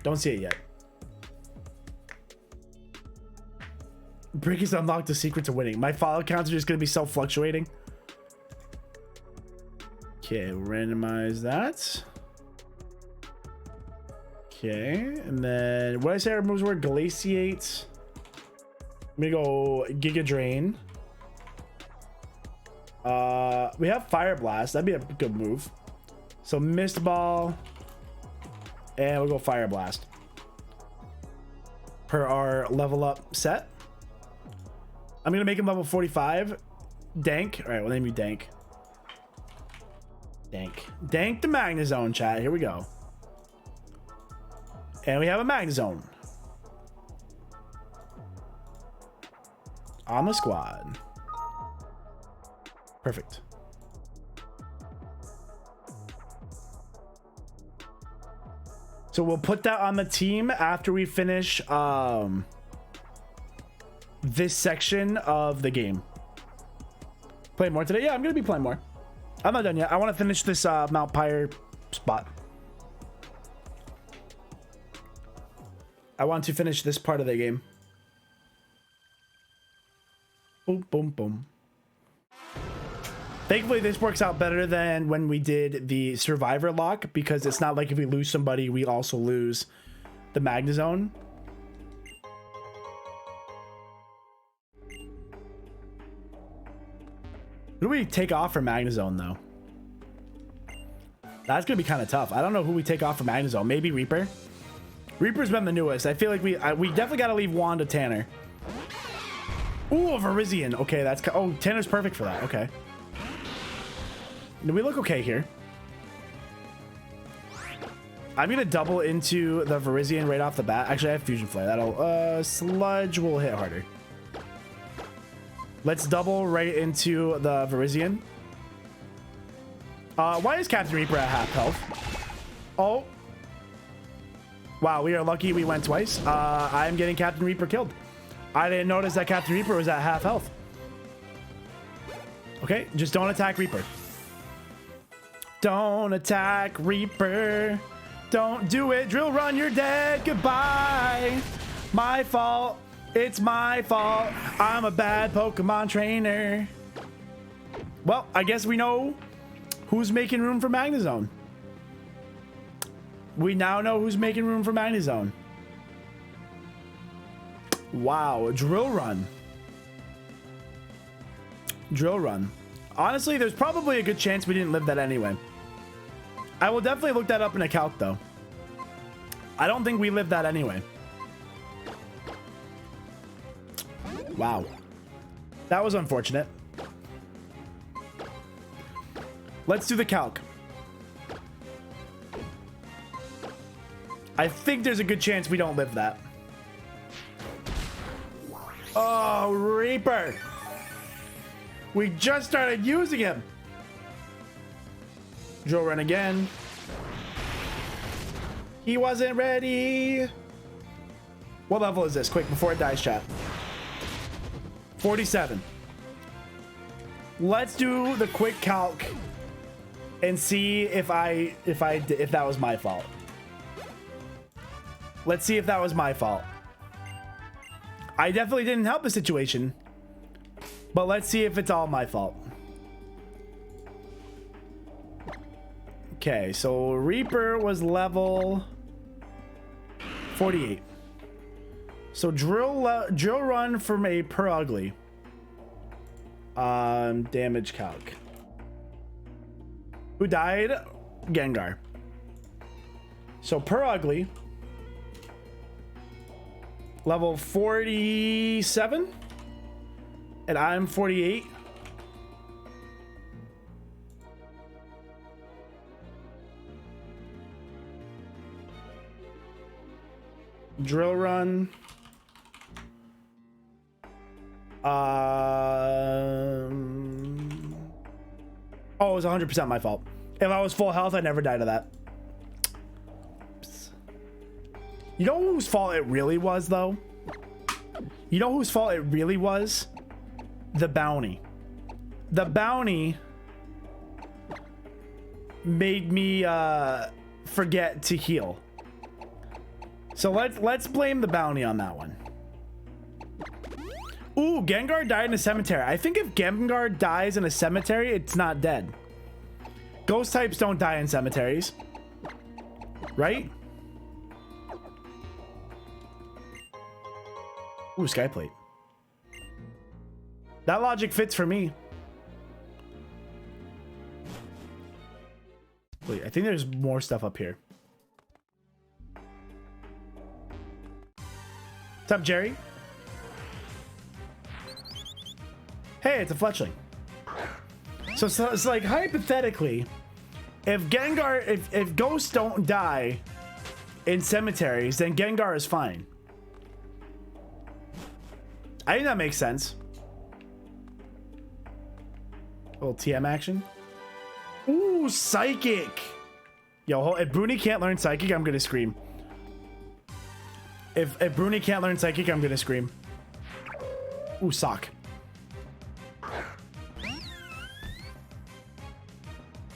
S1: Don't see it yet. Brick has unlocked the secret to winning. My follow counts are just going to be self-fluctuating. Okay, randomize that. Okay, and then what I say our moves were? Glaciate. I'm going to go Giga Drain. We have Fire Blast. That'd be a good move. So Mist Ball. And we'll go Fire Blast. Per our level up set. I'm going to make him level 45. Dank. All right, we'll name you Dank. Dank. Dank the Magnezone, chat. Here we go. And we have a Magnezone. On the squad. Perfect. So we'll put that on the team after we finish this section of the game. Play more today? Yeah, I'm gonna be playing more. I'm not done yet. I want to finish this Mount Pyre spot. I want to finish this part of the game. Boom, boom, boom. Thankfully, this works out better than when we did the Survivor lock, because it's not like if we lose somebody, we also lose the Magnezone. Who do we take off for Magnezone, though? That's going to be kind of tough. I don't know who we take off for Magnezone. Maybe Reaper? Reaper's been the newest. I feel like we definitely got to leave Wanda Tanner. Ooh, a Virizion. Okay, that's... Oh, Tanner's perfect for that. Okay. We look okay here. I'm going to double into the Virizion right off the bat. Actually, I have Fusion Flare. That'll... Sludge will hit harder. Let's double right into the Virizion. Why is Captain Reaper at half health? Oh. Wow, we are lucky we went twice. I'm getting Captain Reaper killed. I didn't notice that Captain Reaper was at half health. Okay, just don't attack Reaper. Don't attack Reaper. Don't do it. Drill run, you're dead. Goodbye. My fault. It's my fault. I'm a bad Pokemon trainer. Well, I guess we know who's making room for Magnezone. We now know who's making room for Magnezone. Wow, Drill Run. Drill Run. Honestly, there's probably a good chance we didn't live that anyway. I will definitely look that up in a calc, though. I don't think we lived that anyway. Wow. That was unfortunate. Let's do the calc. I think there's a good chance we don't live that. Oh, Reaper. We just started using him. Drill run again. He wasn't ready. What level is this? Quick, before it dies, chat. 47. Let's do the quick calc and see if that was my fault. Let's see if that was my fault. I definitely didn't help the situation, but let's see if it's all my fault. Okay, so Reaper was level 48. So drill run from a per ugly. Damage calc. Who died? Gengar. So per ugly. Level 47. And I'm 48. Drill run. Oh, it was 100% my fault. If I was full health, I'd never die to that. Oops. You know whose fault it really was, though? You know whose fault it really was? The bounty. The bounty made me forget to heal. So let's blame the bounty on that one. Ooh, Gengar died in a cemetery. I think if Gengar dies in a cemetery, it's not dead. Ghost types don't die in cemeteries. Right? Ooh, Skyplate. That logic fits for me. Wait, I think there's more stuff up here. What's up, Jerry? Hey, it's a fletchling. So it's like, hypothetically, if Gengar, if ghosts don't die in cemeteries, then Gengar is fine. I think that makes sense. A little TM action. Ooh, Psychic. Yo, if Bruni can't learn Psychic, I'm gonna scream. If Bruni can't learn Psychic, I'm gonna scream. Ooh, Sock.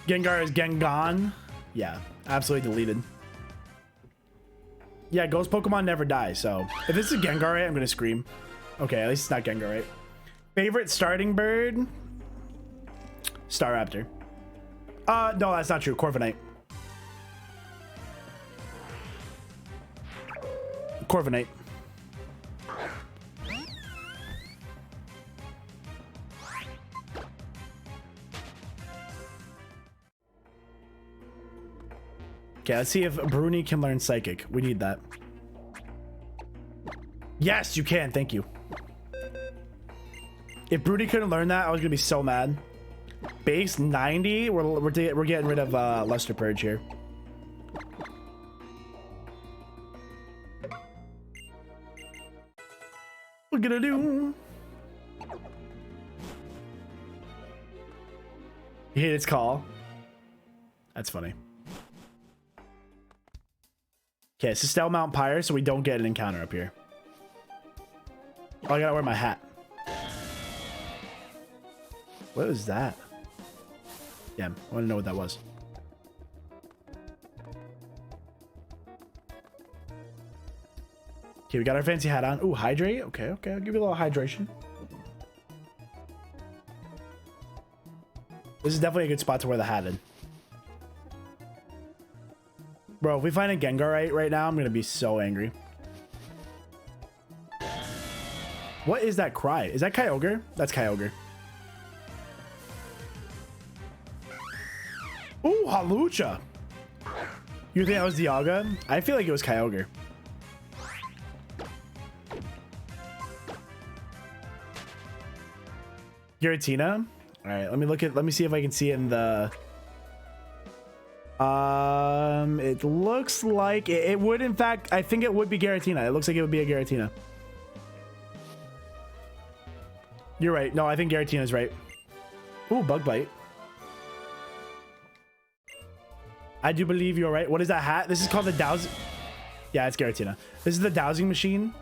S1: Gengar is Gengon. Yeah, absolutely deleted. Yeah, ghost Pokemon never die, so if this is Gengar, I'm gonna scream. Okay, at least it's not Gengar, right? Favorite starting bird? Staraptor. No, that's not true. Corviknight. Corviknight. Okay, let's see if Bruni can learn Psychic. We need that. Yes, you can. Thank you. If Bruni couldn't learn that, I was gonna be so mad. Base 90. We're getting rid of Luster Purge here. We're gonna do. You hate its call. That's funny. Okay, so Stell Mount Pyre, so we don't get an encounter up here. Oh, I gotta wear my hat. What was that? Yeah, I want to know what that was. Okay, we got our fancy hat on. Ooh, hydrate. Okay, okay, I'll give you a little hydration. This is definitely a good spot to wear the hat in. Bro, if we find a Gengar right now, I'm gonna be so angry. What is that cry? Is that Kyogre? That's Kyogre. Ooh, Hawlucha. You think that was Dialga? I feel like it was Kyogre. Giratina. All right, let me see if I can see it in the it looks like it would, in fact, I think it would be Giratina. It looks like it would be a Giratina. You're right. No, I think Giratina's right. Ooh, bug bite. I do believe you're right. What is that hat? This is called the dowsing. Yeah, it's Giratina. This is the dowsing machine,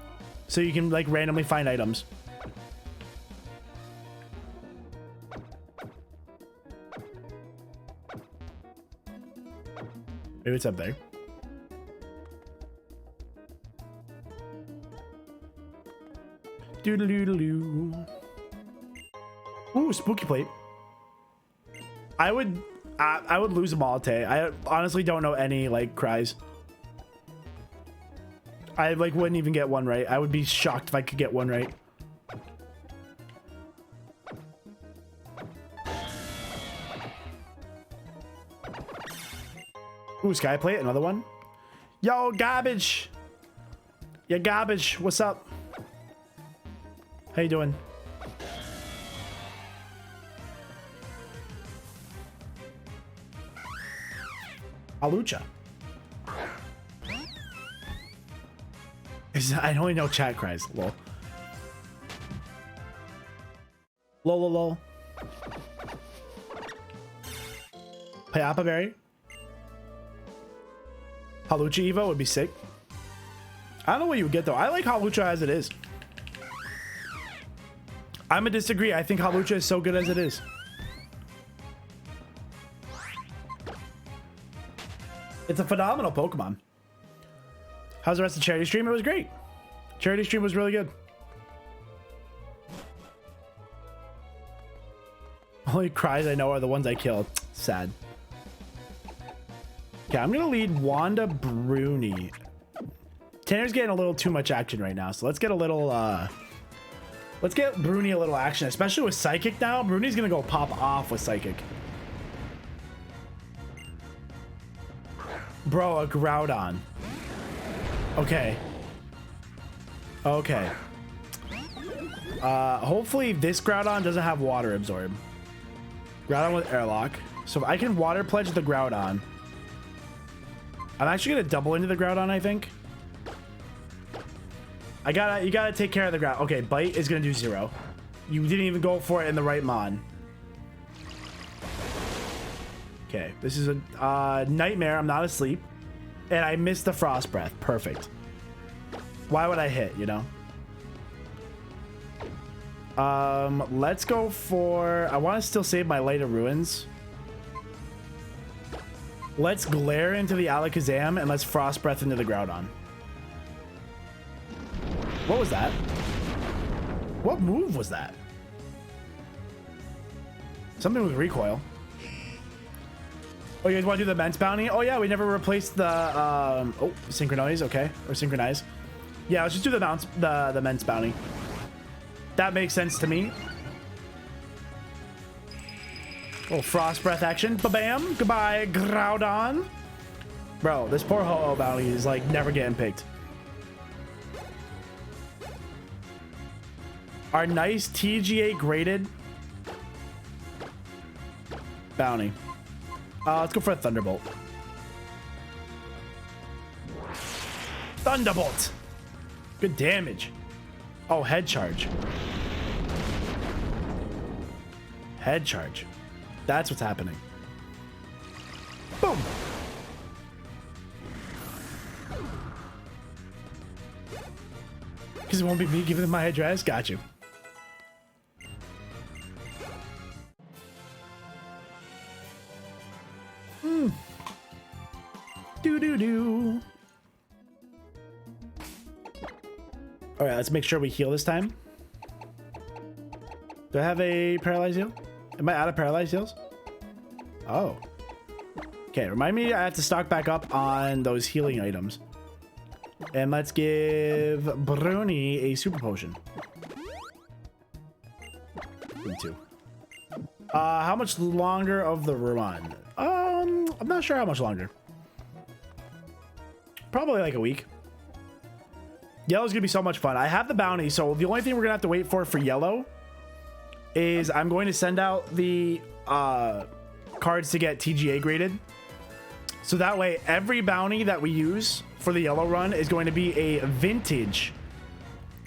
S1: so you can like randomly find items. Maybe it's up there. Doodle-doodle-doo. Ooh, spooky plate. I would lose them all today. I honestly don't know any like cries. I like wouldn't even get one right. I would be shocked if I could get one right. Ooh, sky plate, another one. Yo, garbage. Yeah, garbage. What's up? How you doing? Alucha. I only know chat cries. Lol. Lol, lol, lol. Payapa berry. Halucha Evo would be sick. I don't know what you would get though. I like Halucha as it is. I'm a disagree. I think Halucha is so good as it is. It's a phenomenal Pokemon. How's the rest of the charity stream? It was great. Charity stream was really good. Only cries I know are the ones I killed. Sad. Okay, I'm gonna lead Wanda Bruni. Tanner's getting a little too much action right now, so let's get a little let's get Bruni a little action, especially with Psychic now. Bruni's gonna go pop off with Psychic. Bro, a Groudon. Okay. Okay. Hopefully this Groudon doesn't have Water Absorb. Groudon with Airlock. So if I can Water Pledge the Groudon. I'm actually gonna double into the Groudon, I think. You gotta take care of the Groudon. Okay, Bite is gonna do 0. You didn't even go for it in the right Mon. Okay, this is a Nightmare. I'm not asleep. And I missed the Frost Breath. Perfect. Why would I hit, you know? Let's go for... I want to still save my Light of Ruins. Let's Glare into the Alakazam and let's Frost Breath into the Groudon. What was that? What move was that? Something with recoil. Oh, you guys want to do the Mence Bounty? Oh yeah, we never replaced the oh, Synchronize, okay. Or Synchronize. Yeah, let's just do the Mence Bounty. That makes sense to me. Little Frost Breath action. Ba-bam. Goodbye, Groudon. Bro, this poor Ho-Oh bounty is like never getting picked. Our nice TGA graded bounty. Let's go for a Thunderbolt. Thunderbolt. Good damage. Oh, head charge. Head charge. That's what's happening. Boom. Because it won't be me giving them my address. Got you. Do-do-do. All right, let's make sure we heal this time. Do I have a paralyzed heal? Am I out of paralyzed heals? Oh. Okay, remind me I have to stock back up on those healing items. And let's give Bruni a super potion. Me too. How much longer of the run? I'm not sure how much longer. Probably like a week. Yellow's gonna be so much fun. I have the bounty, so the only thing we're gonna have to wait for Yellow is I'm going to send out the cards to get TGA graded. So that way, every bounty that we use for the yellow run is going to be a vintage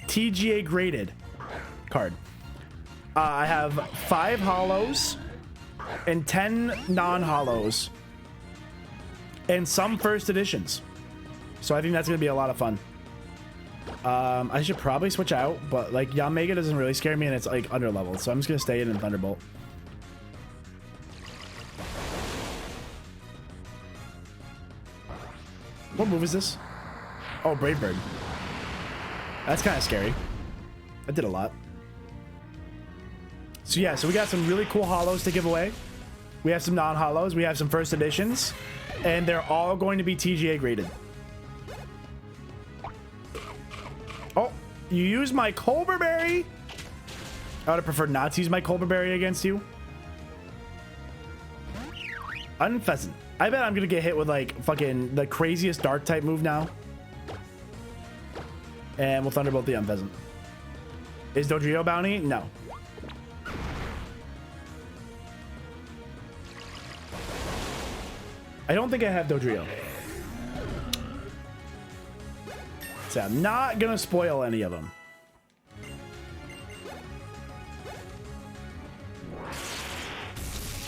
S1: TGA graded card. I have 5 hollows and 10 non-hollows and some first editions. So I think that's going to be a lot of fun. I should probably switch out, but like Yamega doesn't really scare me and it's like under leveled. So I'm just going to stay in Thunderbolt. What move is this? Oh, Brave Bird. That's kind of scary. I did a lot. So yeah, so we got some really cool hollows to give away. We have some non-hollows. We have some first editions. And they're all going to be TGA graded. Oh, you used my Colbur Berry? I would have preferred not to use my Colbur Berry against you. Unpheasant. I bet I'm going to get hit with like fucking the craziest dark type move now. And we'll Thunderbolt the Unpheasant. Is Dodrio bounty? No. I don't think I have Dodrio. So I'm not going to spoil any of them.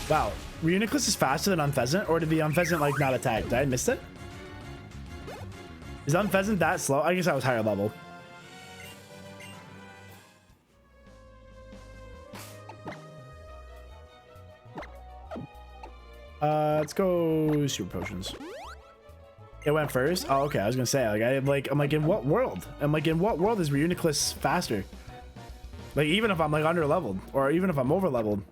S1: Wow. Reuniclus is faster than Unpheasant, or did the Unpheasant like not attack? Did I miss it? Is Unpheasant that slow? I guess I was higher level. Let's go super potions. It went first. Oh, okay. I was gonna say I'm like in what world? I'm like in what world is Reuniclus faster? Like even if I'm like under leveled or even if I'm over leveled.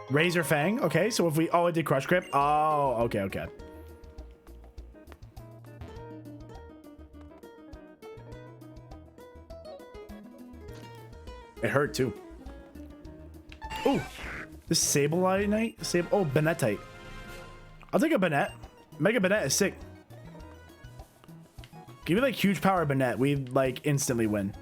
S1: Razor Fang. Okay, so if we it did Crush Grip. Oh, okay. It hurt too. Oh, this Sableye Knight. Oh, Banetite. I'll take a Banet. Mega Banet is sick. Give me like huge power Banet. We like instantly win.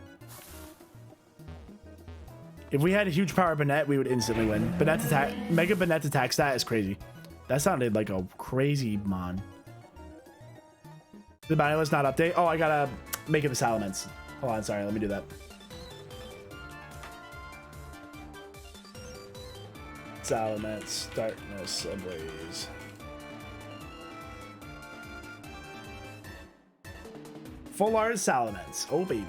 S1: If we had a huge power Banet, we would instantly win. Banet's attack, Mega Banet's attack stat is crazy. That sounded like a crazy mon. The bounty list not update. Oh, I gotta make it the Salamence. Hold on, sorry. Let me do that. Salamence, darkness ablaze. Full art Salamence. Oh baby.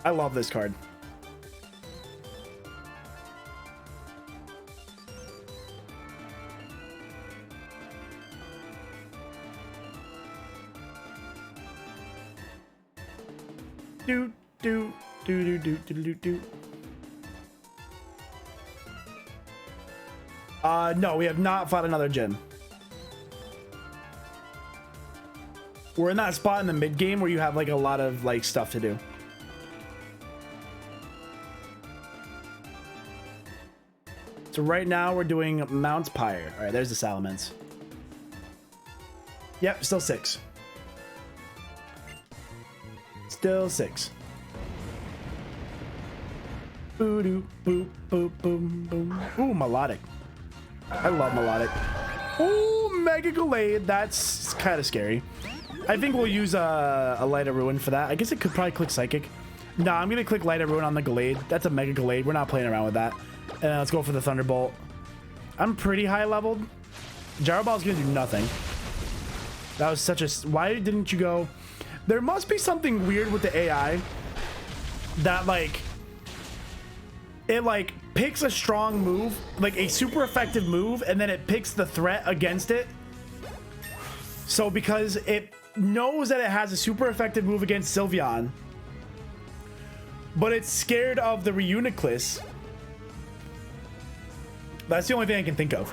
S1: I love this card. Do. No, we have not fought another gym. We're in that spot in the mid game where you have like a lot of like stuff to do. So right now we're doing Mount Pyre. All right, there's the Salamence. Yep, still 6. Still 6. Boo doo boop boop boom boom. Ooh, melodic. I love melodic. Ooh, Mega Gallade. That's kind of scary. I think we'll use a Light of Ruin for that. I guess it could probably click Psychic. No, I'm gonna click Light of Ruin on the Gallade. That's a Mega Gallade. We're not playing around with that. And let's go for the Thunderbolt. I'm pretty high leveled. Gyro Ball's gonna do nothing. That was such a... Why didn't you go... There must be something weird with the AI that like... It like picks a strong move, like a super effective move, and then it picks the threat against it. So because it knows that it has a super effective move against Sylveon, but it's scared of the Reuniclus. That's the only thing I can think of.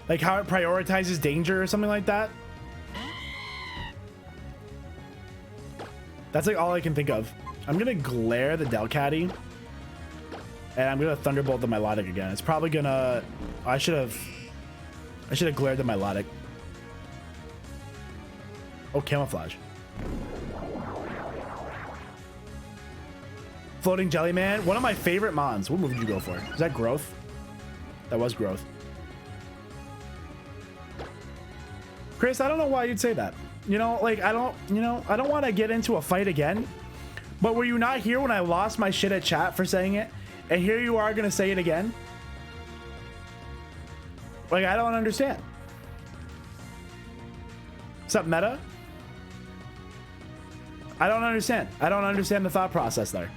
S1: Like how it prioritizes danger or something like that. That's like all I can think of. I'm gonna glare the Delcatty. And I'm gonna Thunderbolt the Milotic again. It's probably gonna... I should have I should have glared at my Melodic. Oh, camouflage. Floating Jelly Man, one of my favorite mons. What move did you go for? Is that growth? That was growth. Chris, I don't know why you'd say that. You know, like, I don't want to get into a fight again. But were you not here when I lost my shit at chat for saying it? And here you are going to say it again? Like, I don't understand. What's up, Meta? I don't understand. I don't understand the thought process there.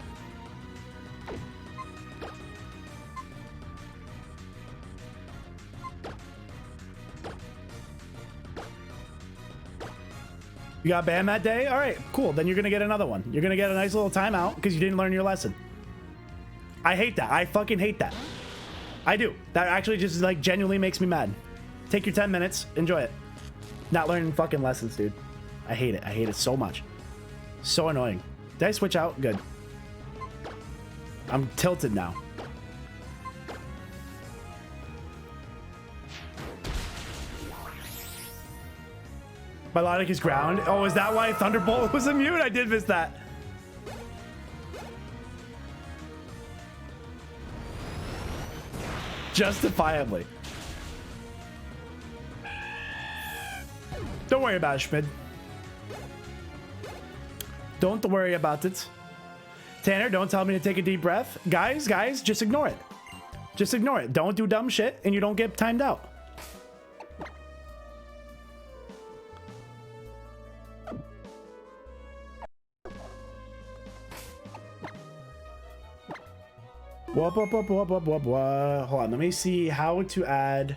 S1: You got banned that day? All right, cool. Then you're going to get another one. You're going to get a nice little timeout because you didn't learn your lesson. I hate that. I fucking hate that. I do. That actually just like genuinely makes me mad. Take your 10 minutes. Enjoy it. Not learning fucking lessons, dude. I hate it. I hate it so much. So annoying. Did I switch out? Good. I'm tilted now. Melodic is ground. Oh, is that why Thunderbolt was immune? I did miss that. Justifiably. Don't worry about it, Schmid. Don't worry about it. Tanner, don't tell me to take a deep breath. Guys, just ignore it. Just ignore it. Don't do dumb shit and you don't get timed out. Whoop. Hold on, let me see how to add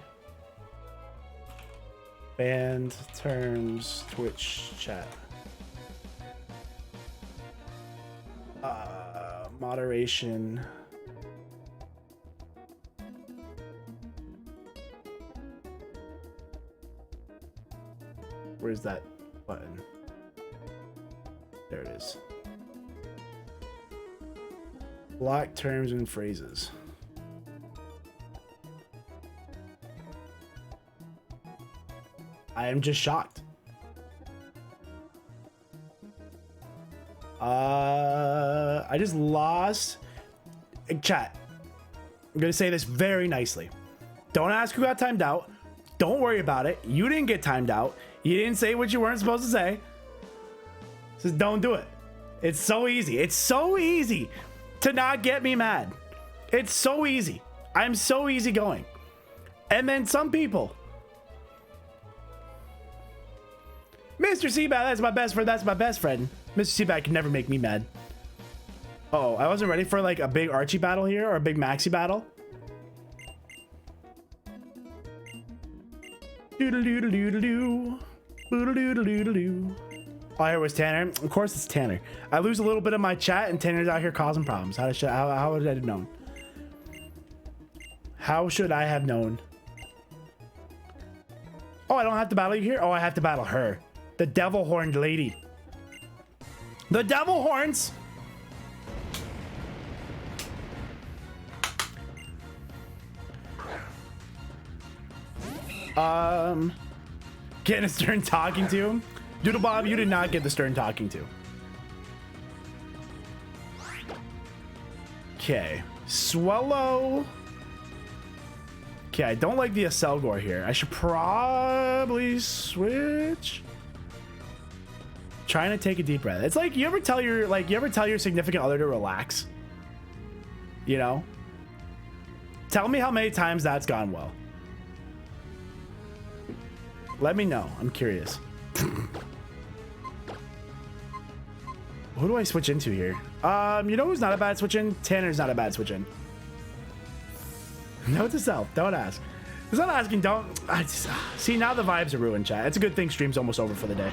S1: banned terms Twitch chat. Moderation. Where's that button? There it is. Block terms and phrases. I am just shocked. I just lost. Chat. I'm gonna say this very nicely. Don't ask who got timed out. Don't worry about it. You didn't get timed out. You didn't say what you weren't supposed to say. Just don't do it. It's so easy. It's so easy to not get me mad. It's so easy. I'm so easygoing. And then some people. Mr. Seabat, that's my best friend. That's my best friend. Mr. Seabat can never make me mad. Oh, I wasn't ready for like a big Archie battle here or a big Maxi battle. Doodle-doodle-doodle-doo. Boodle-doodle-doodle-doo. All I heard was Tanner. Of course it's Tanner. I lose a little bit of my chat and Tanner's out here causing problems. How would I have known? How should I have known? Oh, I don't have to battle you here? Oh, I have to battle her. The devil horned lady. The devil horns. Getting a stern talking to him. Doodle Bob, you did not get the stern talking to. Okay. Swallow. Okay, I don't like the Aselgor here. I should probably switch. Trying to take a deep breath. It's like you ever tell your significant other to relax? You know? Tell me how many times that's gone well. Let me know. I'm curious. Who do I switch into here? You know who's not a bad switch in? Tanner's not a bad switch in. Note to self, don't ask. It's not asking, don't. See, now the vibes are ruined, chat. It's a good thing stream's almost over for the day.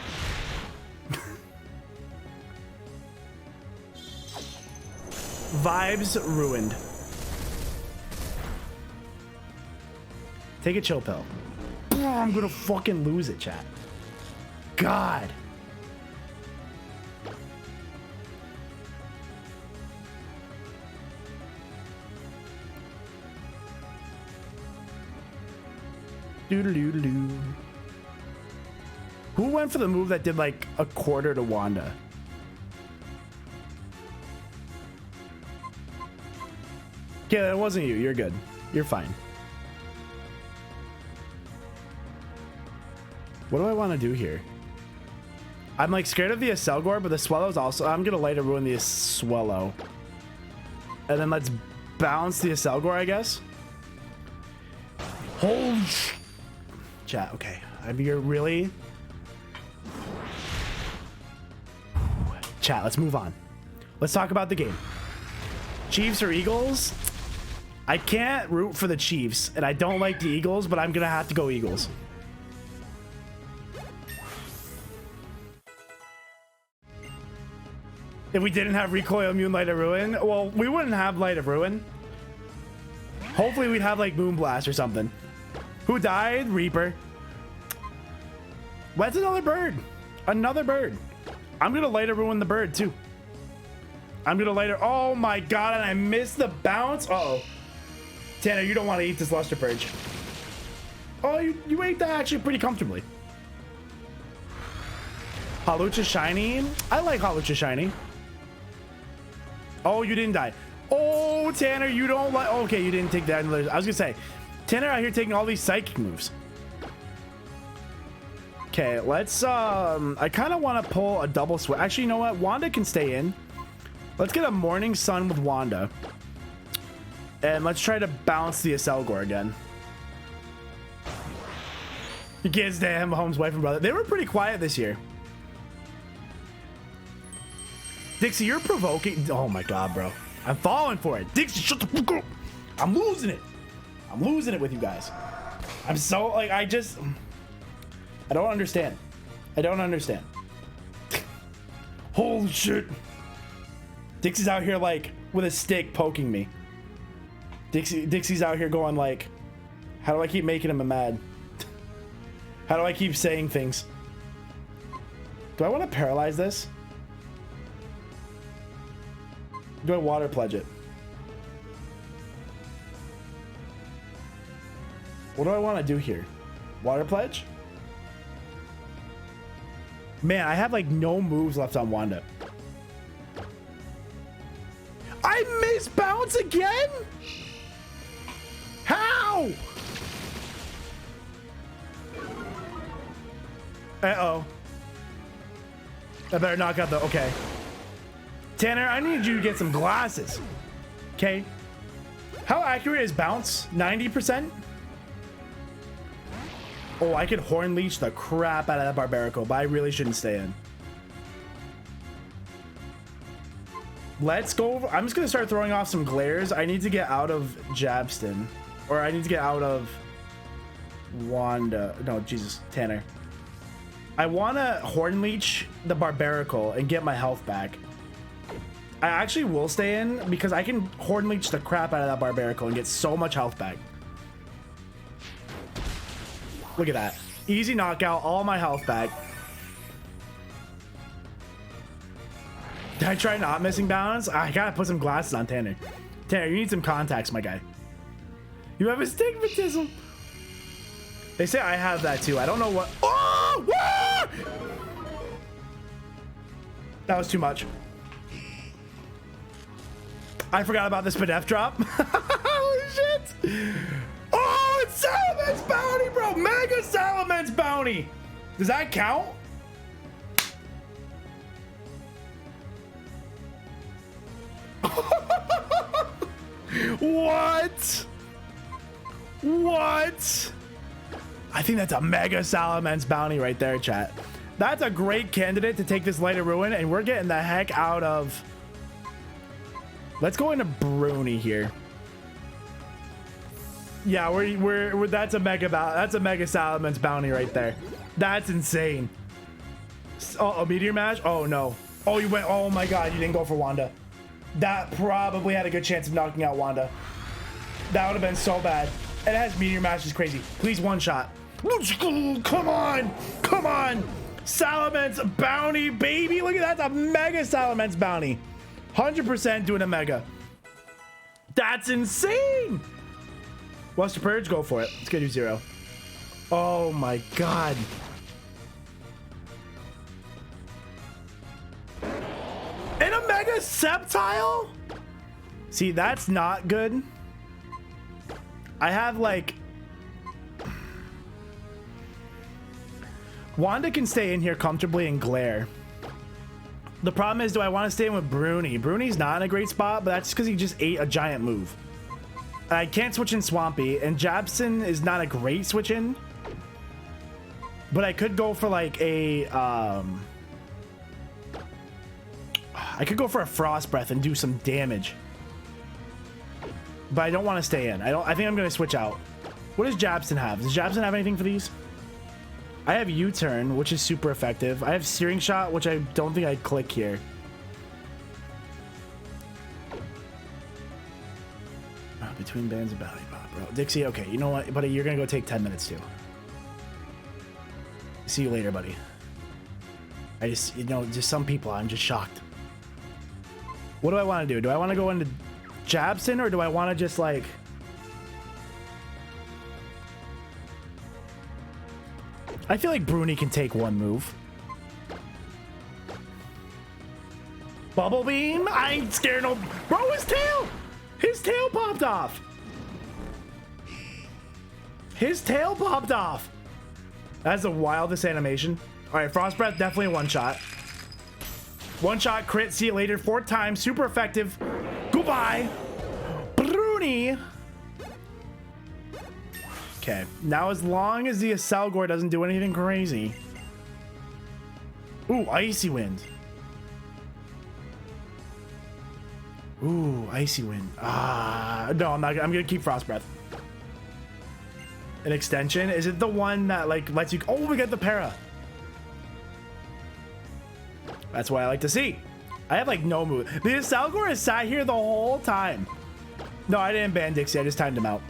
S1: Vibes ruined. Take a chill pill. I'm gonna fucking lose it, chat. God. Doo-doo-doo-doo. Who went for the move that did like a quarter to Wanda? Yeah, it wasn't you. You're good. You're fine. What do I want to do here? I'm like scared of the Aselgor, but the Swellow's also... I'm going to later ruin the Swellow. And then let's bounce the Aselgor, I guess. Holy chat, okay. I mean, you're really... Chat, let's move on. Let's talk about the game. Chiefs or Eagles? I can't root for the Chiefs, and I don't like the Eagles, but I'm going to have to go Eagles. If we didn't have Recoil Immune Light of Ruin, well, we wouldn't have Light of Ruin. Hopefully we'd have like Moonblast or something. Who died? Reaper. What's another bird? Another bird. I'm gonna Light of Ruin the bird too. I'm gonna Light her. Oh my god, and I missed the bounce. Uh-oh. Tanner, you don't want to eat this Luster Purge. Oh, you ate that actually pretty comfortably. Halucha Shiny. I like Halucha Shiny. Oh, you didn't die. Oh, Tanner, you don't like... Okay, you didn't take that. I was going to say, Tanner out here taking all these psychic moves. Okay, let's... I kind of want to pull a double switch. Actually, you know what? Wanda can stay in. Let's get a Morning Sun with Wanda. And let's try to bounce the Aselgor again. You can't stand Mahomes' wife and brother. They were pretty quiet this year. Dixie, you're provoking. Oh my god, bro. I'm falling for it. Dixie, shut the fuck up. I'm losing it. I'm losing it with you guys. I'm so like, I don't understand. I don't understand. Holy shit. Dixie's out here like with a stick poking me. Dixie's out here going like, how do I keep making him mad? How do I keep saying things? Do I want to paralyze this? Do I water pledge it? What do I want to do here? Water pledge? Man, I have like no moves left on Wanda. I miss bounce again? How? Uh-oh. I better knock out the... Okay. Tanner, I need you to get some glasses. Okay. How accurate is bounce? 90%? Oh, I could Horn Leech the crap out of that Barbarical, but I really shouldn't stay in. Let's go. I'm just going to start throwing off some glares. I need to get out of Jabston. Or I need to get out of Wanda. No, Jesus. Tanner. I want to Horn Leech the Barbarical and get my health back. I actually will stay in because I can Horn Leech the crap out of that Barbarical and get so much health back. Look at that. Easy knockout, all my health back. Did I try not missing balance? I gotta put some glasses on Tanner. Tanner, you need some contacts, my guy. You have astigmatism. They say I have that too. I don't know what. Oh! Ah! That was too much. I forgot about the Spadef drop. Holy shit. Oh, it's Salaman's Bounty, bro. Mega Salaman's Bounty. Does that count? What? What? I think that's a Mega Salaman's Bounty right there, chat. That's a great candidate to take this Light of Ruin, and we're getting the heck out of... Let's go into Bruni here. Yeah, we're that's a Mega Salaman's Bounty right there. That's insane. Oh, a Meteor Mash? Oh no. Oh, you went. Oh my god, you didn't go for Wanda. That probably had a good chance of knocking out Wanda. That would have been so bad. And it has Meteor Mash, is crazy. Please one shot. Come on, come on. Salaman's Bounty, baby. Look at that. That's a Mega Salaman's Bounty. 100% doing a Mega. That's insane. Luster Purge, go for it. Let's go do 0. Oh my god. And a Mega Sceptile? See, that's not good. I have like... Wanda can stay in here comfortably and glare. The problem is, do I want to stay in with Bruni? Bruni's not in a great spot, but that's because he just ate a giant move. I can't switch in Swampy, and Jabson is not a great switch in. But I could go for like a... I could go for a Frost Breath and do some damage. But I don't want to stay in. I think I'm going to switch out. What does Jabson have? Does Jabson have anything for these? I have U-Turn, which is super effective. I have Searing Shot, which I don't think I'd click here. Between bands of Bounty Pop, bro. Dixie, okay, you know what, buddy? You're going to go take 10 minutes, too. See you later, buddy. I just, you know, just some people, I'm just shocked. What do I want to do? Do I want to go into Jabson, or do I want to just, like... I feel like Bruni can take one move. Bubble Beam? I ain't scared no... Bro, his tail! His tail popped off! His tail popped off! That's the wildest animation. Alright, Frost Breath, definitely a one-shot. One-shot crit, see you later. 4 times, super effective. Goodbye! Bruni! Okay, now as long as the Acelgor doesn't do anything crazy. Ooh, Icy Wind. Ooh, Icy Wind. Ah, no, I'm not. I'm gonna keep Frost Breath. An extension? Is it the one that like lets you? Oh, we got the para. That's what I like to see. I have like no move. The Acelgor has sat here the whole time. No, I didn't ban Dixie. I just timed him out.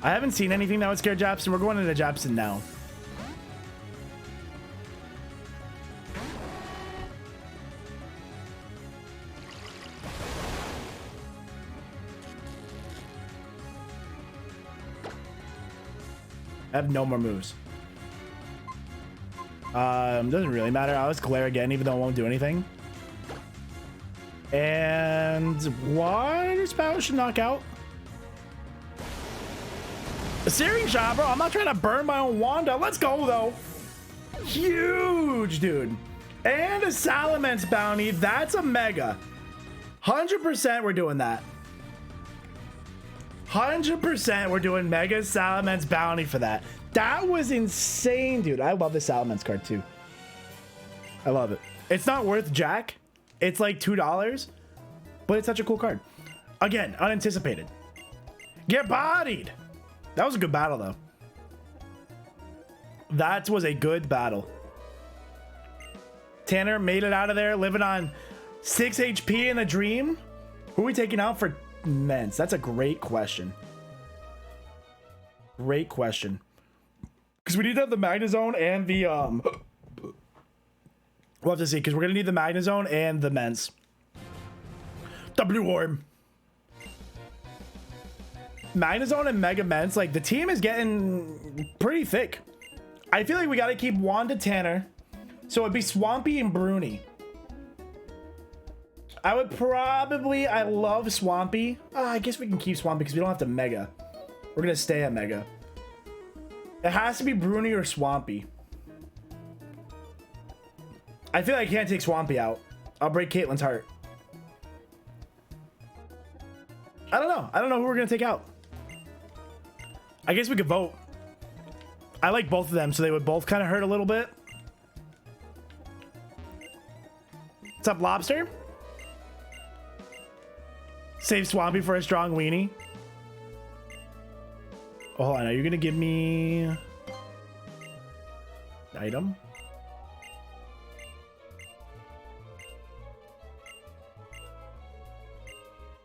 S1: I haven't seen anything that would scare Japson. We're going into Japson now. I have no more moves. Doesn't really matter. I'll just glare again, even though it won't do anything. And Water Spout should knock out. A Searing Shot, bro. I'm not trying to burn my own Wanda. Let's go, though. Huge, dude. And a Salamence bounty. That's a mega. 100% we're doing that. 100% we're doing Mega Salamence bounty for that. That was insane, dude. I love the Salamence card, too. I love it. It's not worth jack. It's like $2, but it's such a cool card. Again, unanticipated. Get bodied. That was a good battle, though. That was a good battle. Tanner made it out of there, living on 6 HP in a dream. Who are we taking out for Mence? That's a great question. Great question. Because we need to have the Magnezone and the... We'll have to see, because we're going to need the Magnezone and the Mence. The Blue Orb. Magnezone and Mega Mence, like, the team is getting pretty thick. I feel like we got to keep Wanda Tanner. So it'd be Swampy and Bruni. I would probably... I love Swampy. I guess we can keep Swampy because we don't have to Mega. We're going to stay at Mega. It has to be Bruni or Swampy. I feel like I can't take Swampy out. I'll break Caitlyn's heart. I don't know. I don't know who we're going to take out. I guess we could vote. I like both of them, so they would both kind of hurt a little bit. What's up, Lobster? Save Swampy for a strong weenie. Oh, hold on. Are you going to give me... item?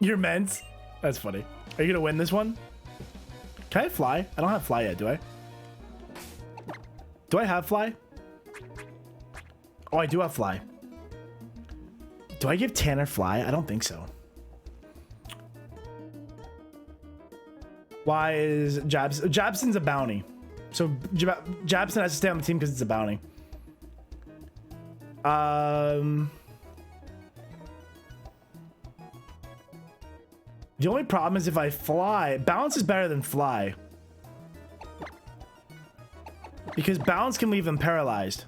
S1: You're Mence? That's funny. Are you going to win this one? Can I fly? I don't have fly yet, do I? Do I have fly? Oh, I do have fly. Do I give Tanner fly? I don't think so. Why is Jabson's a bounty? So Jabson has to stay on the team because it's a bounty. The only problem is if I fly, balance is better than fly. Because balance can leave them paralyzed.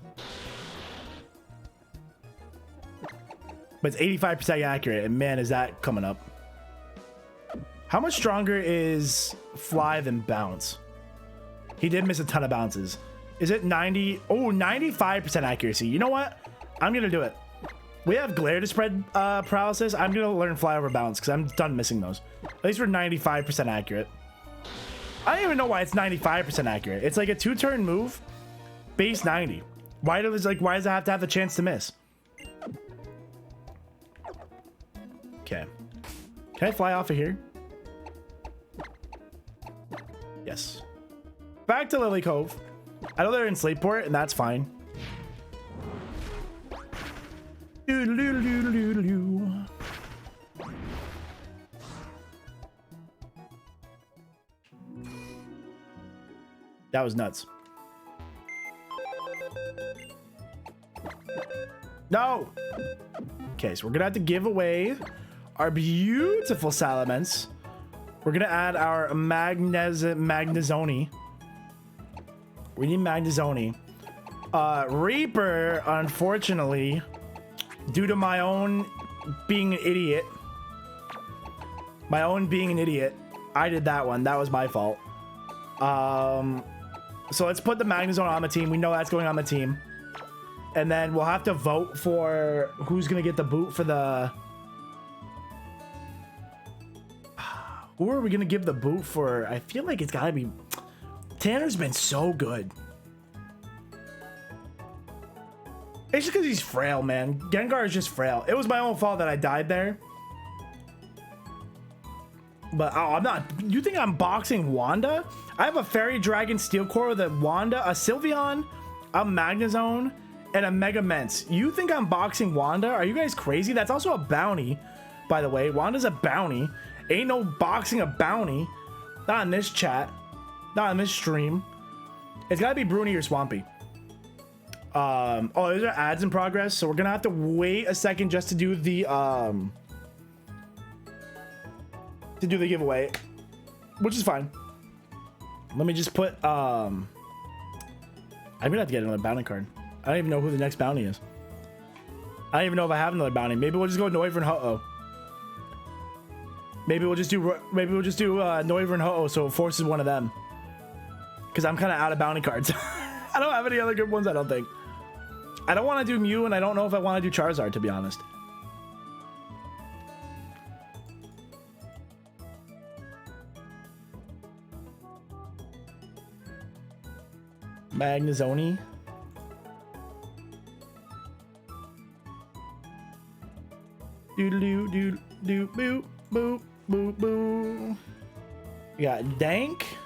S1: But it's 85% accurate, and man, is that coming up. How much stronger is fly than bounce? He did miss a ton of bounces. Is it 90? Oh, 95% accuracy. You know what? I'm going to do it. We have glare to spread paralysis. I'm going to learn fly over bounce because I'm done missing those. At least we're 95% accurate. I don't even know why it's 95% accurate. It's like a 2-turn move, base 90. Why does it have to have the chance to miss? Okay. Can I fly off of here? Yes. Back to Lily Cove. I know they're in Slateport, and that's fine. That was nuts. No! Okay, so we're gonna have to give away our beautiful Salamence. We're gonna add our Magnezoni. We need Magnezoni. Reaper, unfortunately, due to my own being an idiot. I did that one. That was my fault. So let's put the Magnezone on the team. We know that's going on the team. And then we'll have to vote for who's going to get the boot for the... Who are we going to give the boot for? I feel like it's got to be... Tanner's been so good. It's just because he's frail, man. Gengar is just frail. It was my own fault that I died there. But oh, I'm not... You think I'm boxing Wanda? I have a Fairy Dragon Steel Core with a Wanda, a Sylveon, a Magnezone, and a Mega Mence. You think I'm boxing Wanda? Are you guys crazy? That's also a bounty, by the way. Wanda's a bounty. Ain't no boxing a bounty. Not in this chat. Not in this stream. It's gotta be Bruni or Swampy. Oh, those are ads in progress, so we're gonna have to wait a second just to do the giveaway, which is fine. Let me just put I'm gonna have to get another bounty card. I don't even know who the next bounty is. I don't even know if I have another bounty. Maybe we'll just go Noivern and Ho-Oh. Maybe we'll just do Noivern and Ho-Oh, so it forces one of them. Because I'm kind of out of bounty cards. I don't have any other good ones, I don't think. I don't want to do Mew, and I don't know if I want to do Charizard, to be honest. Magnezoni. Doodaloo doo doo boo boo boo boo. We got Dank.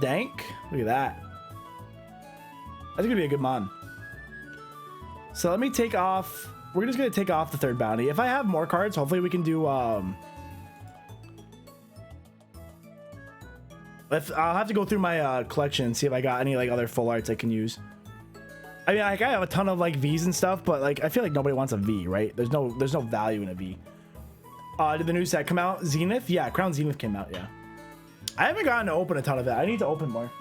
S1: Dank. Look at that. That's gonna be a good mon. So let me take off. We're just gonna take off the third bounty. If I have more cards, hopefully we can do I'll have to go through my collection and see if I got any like other full arts I can use. I mean, like, I have a ton of like V's and stuff, but like I feel like nobody wants a V, right? There's no value in a V. Did the new set come out? Zenith? Yeah, Crown Zenith came out, yeah. I haven't gotten to open a ton of that. I need to open more.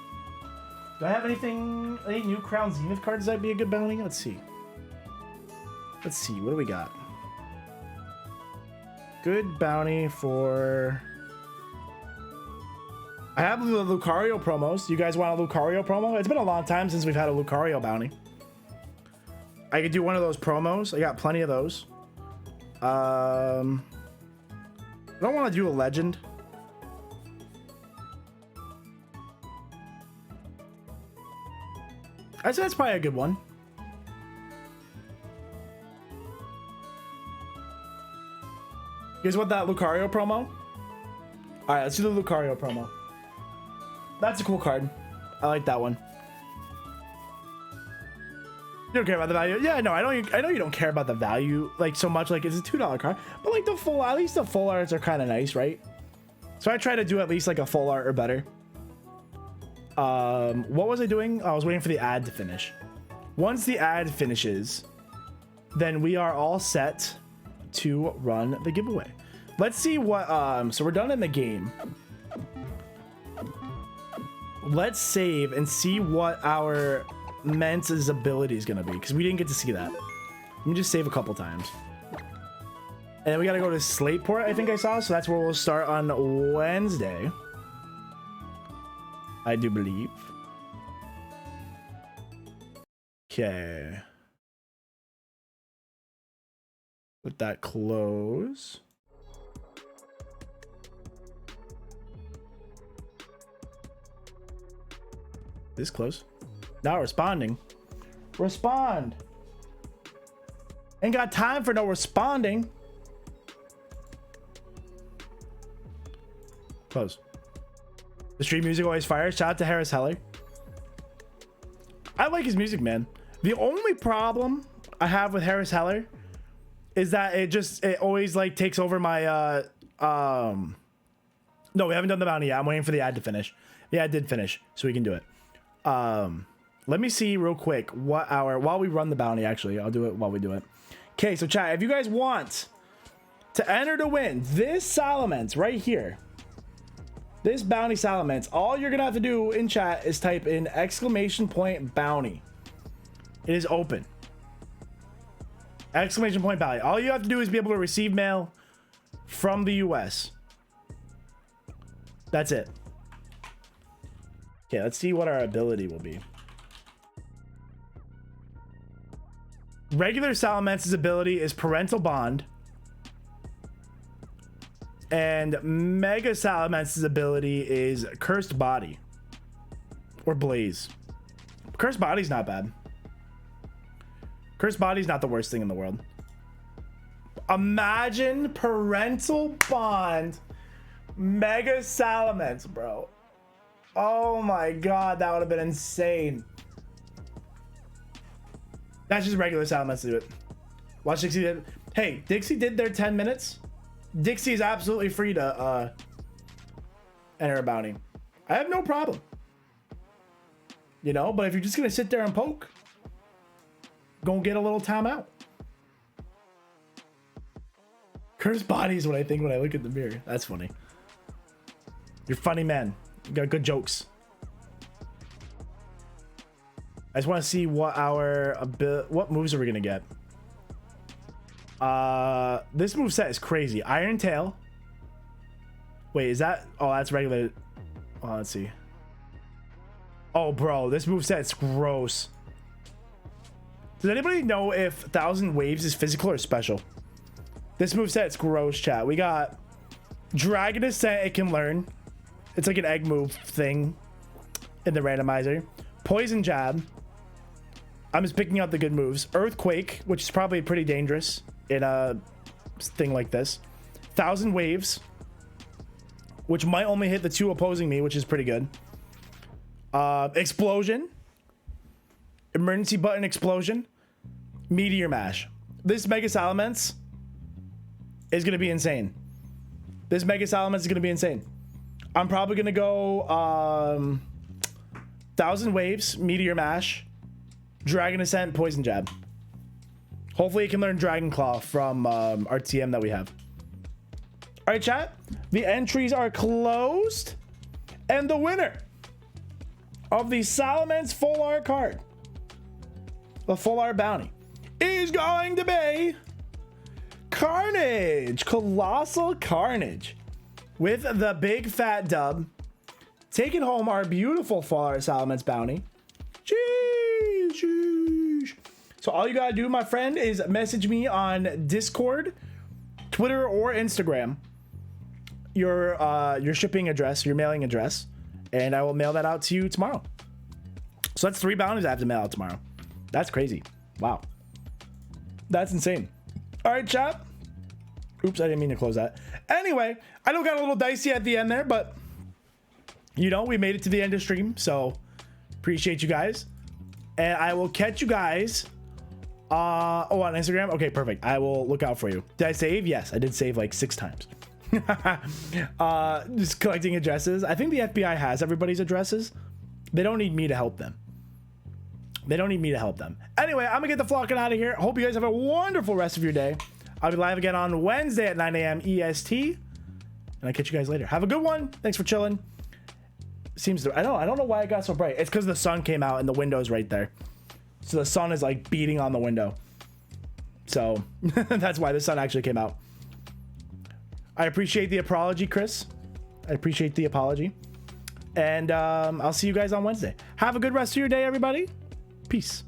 S1: Do I have any new Crown Zenith cards that'd be a good bounty? Let's see. What do we got? Good bounty for... I have the Lucario promos. You guys want a Lucario promo? It's been a long time since we've had a Lucario bounty. I could do one of those promos. I got plenty of those. I don't want to do a legend. I'd say that's probably a good one. You guys want that Lucario promo? Alright, let's do the Lucario promo. That's a cool card. I like that one. You don't care about the value. Yeah, no, I know you don't care about the value like so much. Like it's a $2 card, but like at least the full arts are kind of nice, right? So I try to do at least like a full art or better. What was I doing? I was waiting for the ad to finish. Once the ad finishes, then we are all set to run the giveaway. Let's see what, so we're done in the game. Let's save and see what our Mensa's ability is gonna be, because we didn't get to see that. Let me just save a couple times. And then we gotta go to Slateport, I think I saw, so that's where we'll start on Wednesday. I do believe. Okay. Let that close. This close. Not responding. Respond. Ain't got time for no responding. Close. The stream music always fires. Shout out to Harris Heller. I like his music, man. The only problem I have with Harris Heller is that it always like takes over my no, we haven't done the bounty yet. I'm waiting for the ad to finish. The ad did finish, so we can do it. Let me see real quick what while we run the bounty, actually. I'll do it while we do it. Okay, so chat, if you guys want to enter to win this Salamence right here, this bounty Salamence, all you're gonna have to do in chat is type in !bounty. It is open. !bounty. All you have to do is be able to receive mail from the US. That's it. Okay, let's see what our ability will be. Regular Salamence's ability is Parental Bond. And Mega Salamence's ability is Cursed Body. Or Blaze. Cursed Body's not bad. Cursed Body's not the worst thing in the world. Imagine Parental Bond Mega Salamence, bro. Oh my god, that would have been insane. That's just regular Salamence to do it. Watch Dixie did. Hey, Dixie did their 10 minutes. Dixie is absolutely free to enter a bounty. I have no problem. You know, but if you're just gonna sit there and poke, go get a little time out. Cursed Body is what I think when I look at the mirror. That's funny. You're funny, man. You got good jokes. I just want to see what what moves are we gonna get. This move set is crazy. Iron Tail. Wait, is that? Oh, that's regular. Oh, let's see. Oh, bro, this move set's gross. Does anybody know if 1,000 Waves is physical or special? This move set's gross, chat. We got Dragon Ascent. It can learn. It's like an egg move thing in the randomizer. Poison Jab. I'm just picking out the good moves. Earthquake, which is probably pretty dangerous in a thing like this. 1,000 Waves, which might only hit the 2 opposing me, which is pretty good. Explosion. Emergency Button Explosion. Meteor Mash. This Mega Salamence is going to be insane. This Mega Salamence is going to be insane. I'm probably going to go 1,000 Waves, Meteor Mash, Dragon Ascent, Poison Jab. Hopefully it can learn Dragon Claw from our TM that we have. All right, chat. The entries are closed. And the winner of the Salamence Full Art card, the Full Art Bounty, is going to be Carnage. Colossal Carnage. With the big fat dub, taking home our beautiful Full Art Salamence Bounty. Jeez. So all you gotta do, my friend, is message me on Discord, Twitter, or Instagram your shipping address, your mailing address, and I will mail that out to you tomorrow. So that's 3 bounties I have to mail out tomorrow. That's crazy. Wow. That's insane. All right, chat. Oops, I didn't mean to close that. Anyway, I know it got a little dicey at the end there, but you know, we made it to the end of stream, so appreciate you guys. And I will catch you guys Oh, on Instagram? Okay, perfect. I will look out for you. Did I save? Yes, I did save like 6 times. Just collecting addresses. I think the FBI has everybody's addresses. They don't need me to help them. They don't need me to help them. Anyway, I'm gonna get the flocking out of here. Hope you guys have a wonderful rest of your day. I'll be live again on Wednesday at 9 a.m. EST. And I'll catch you guys later. Have a good one. Thanks for chilling. Seems to, I don't know why it got so bright. It's because the sun came out and the window's right there. So the sun is like beating on the window. So that's why the sun actually came out. I appreciate the apology, Chris. I appreciate the apology. And I'll see you guys on Wednesday. Have a good rest of your day, everybody. Peace.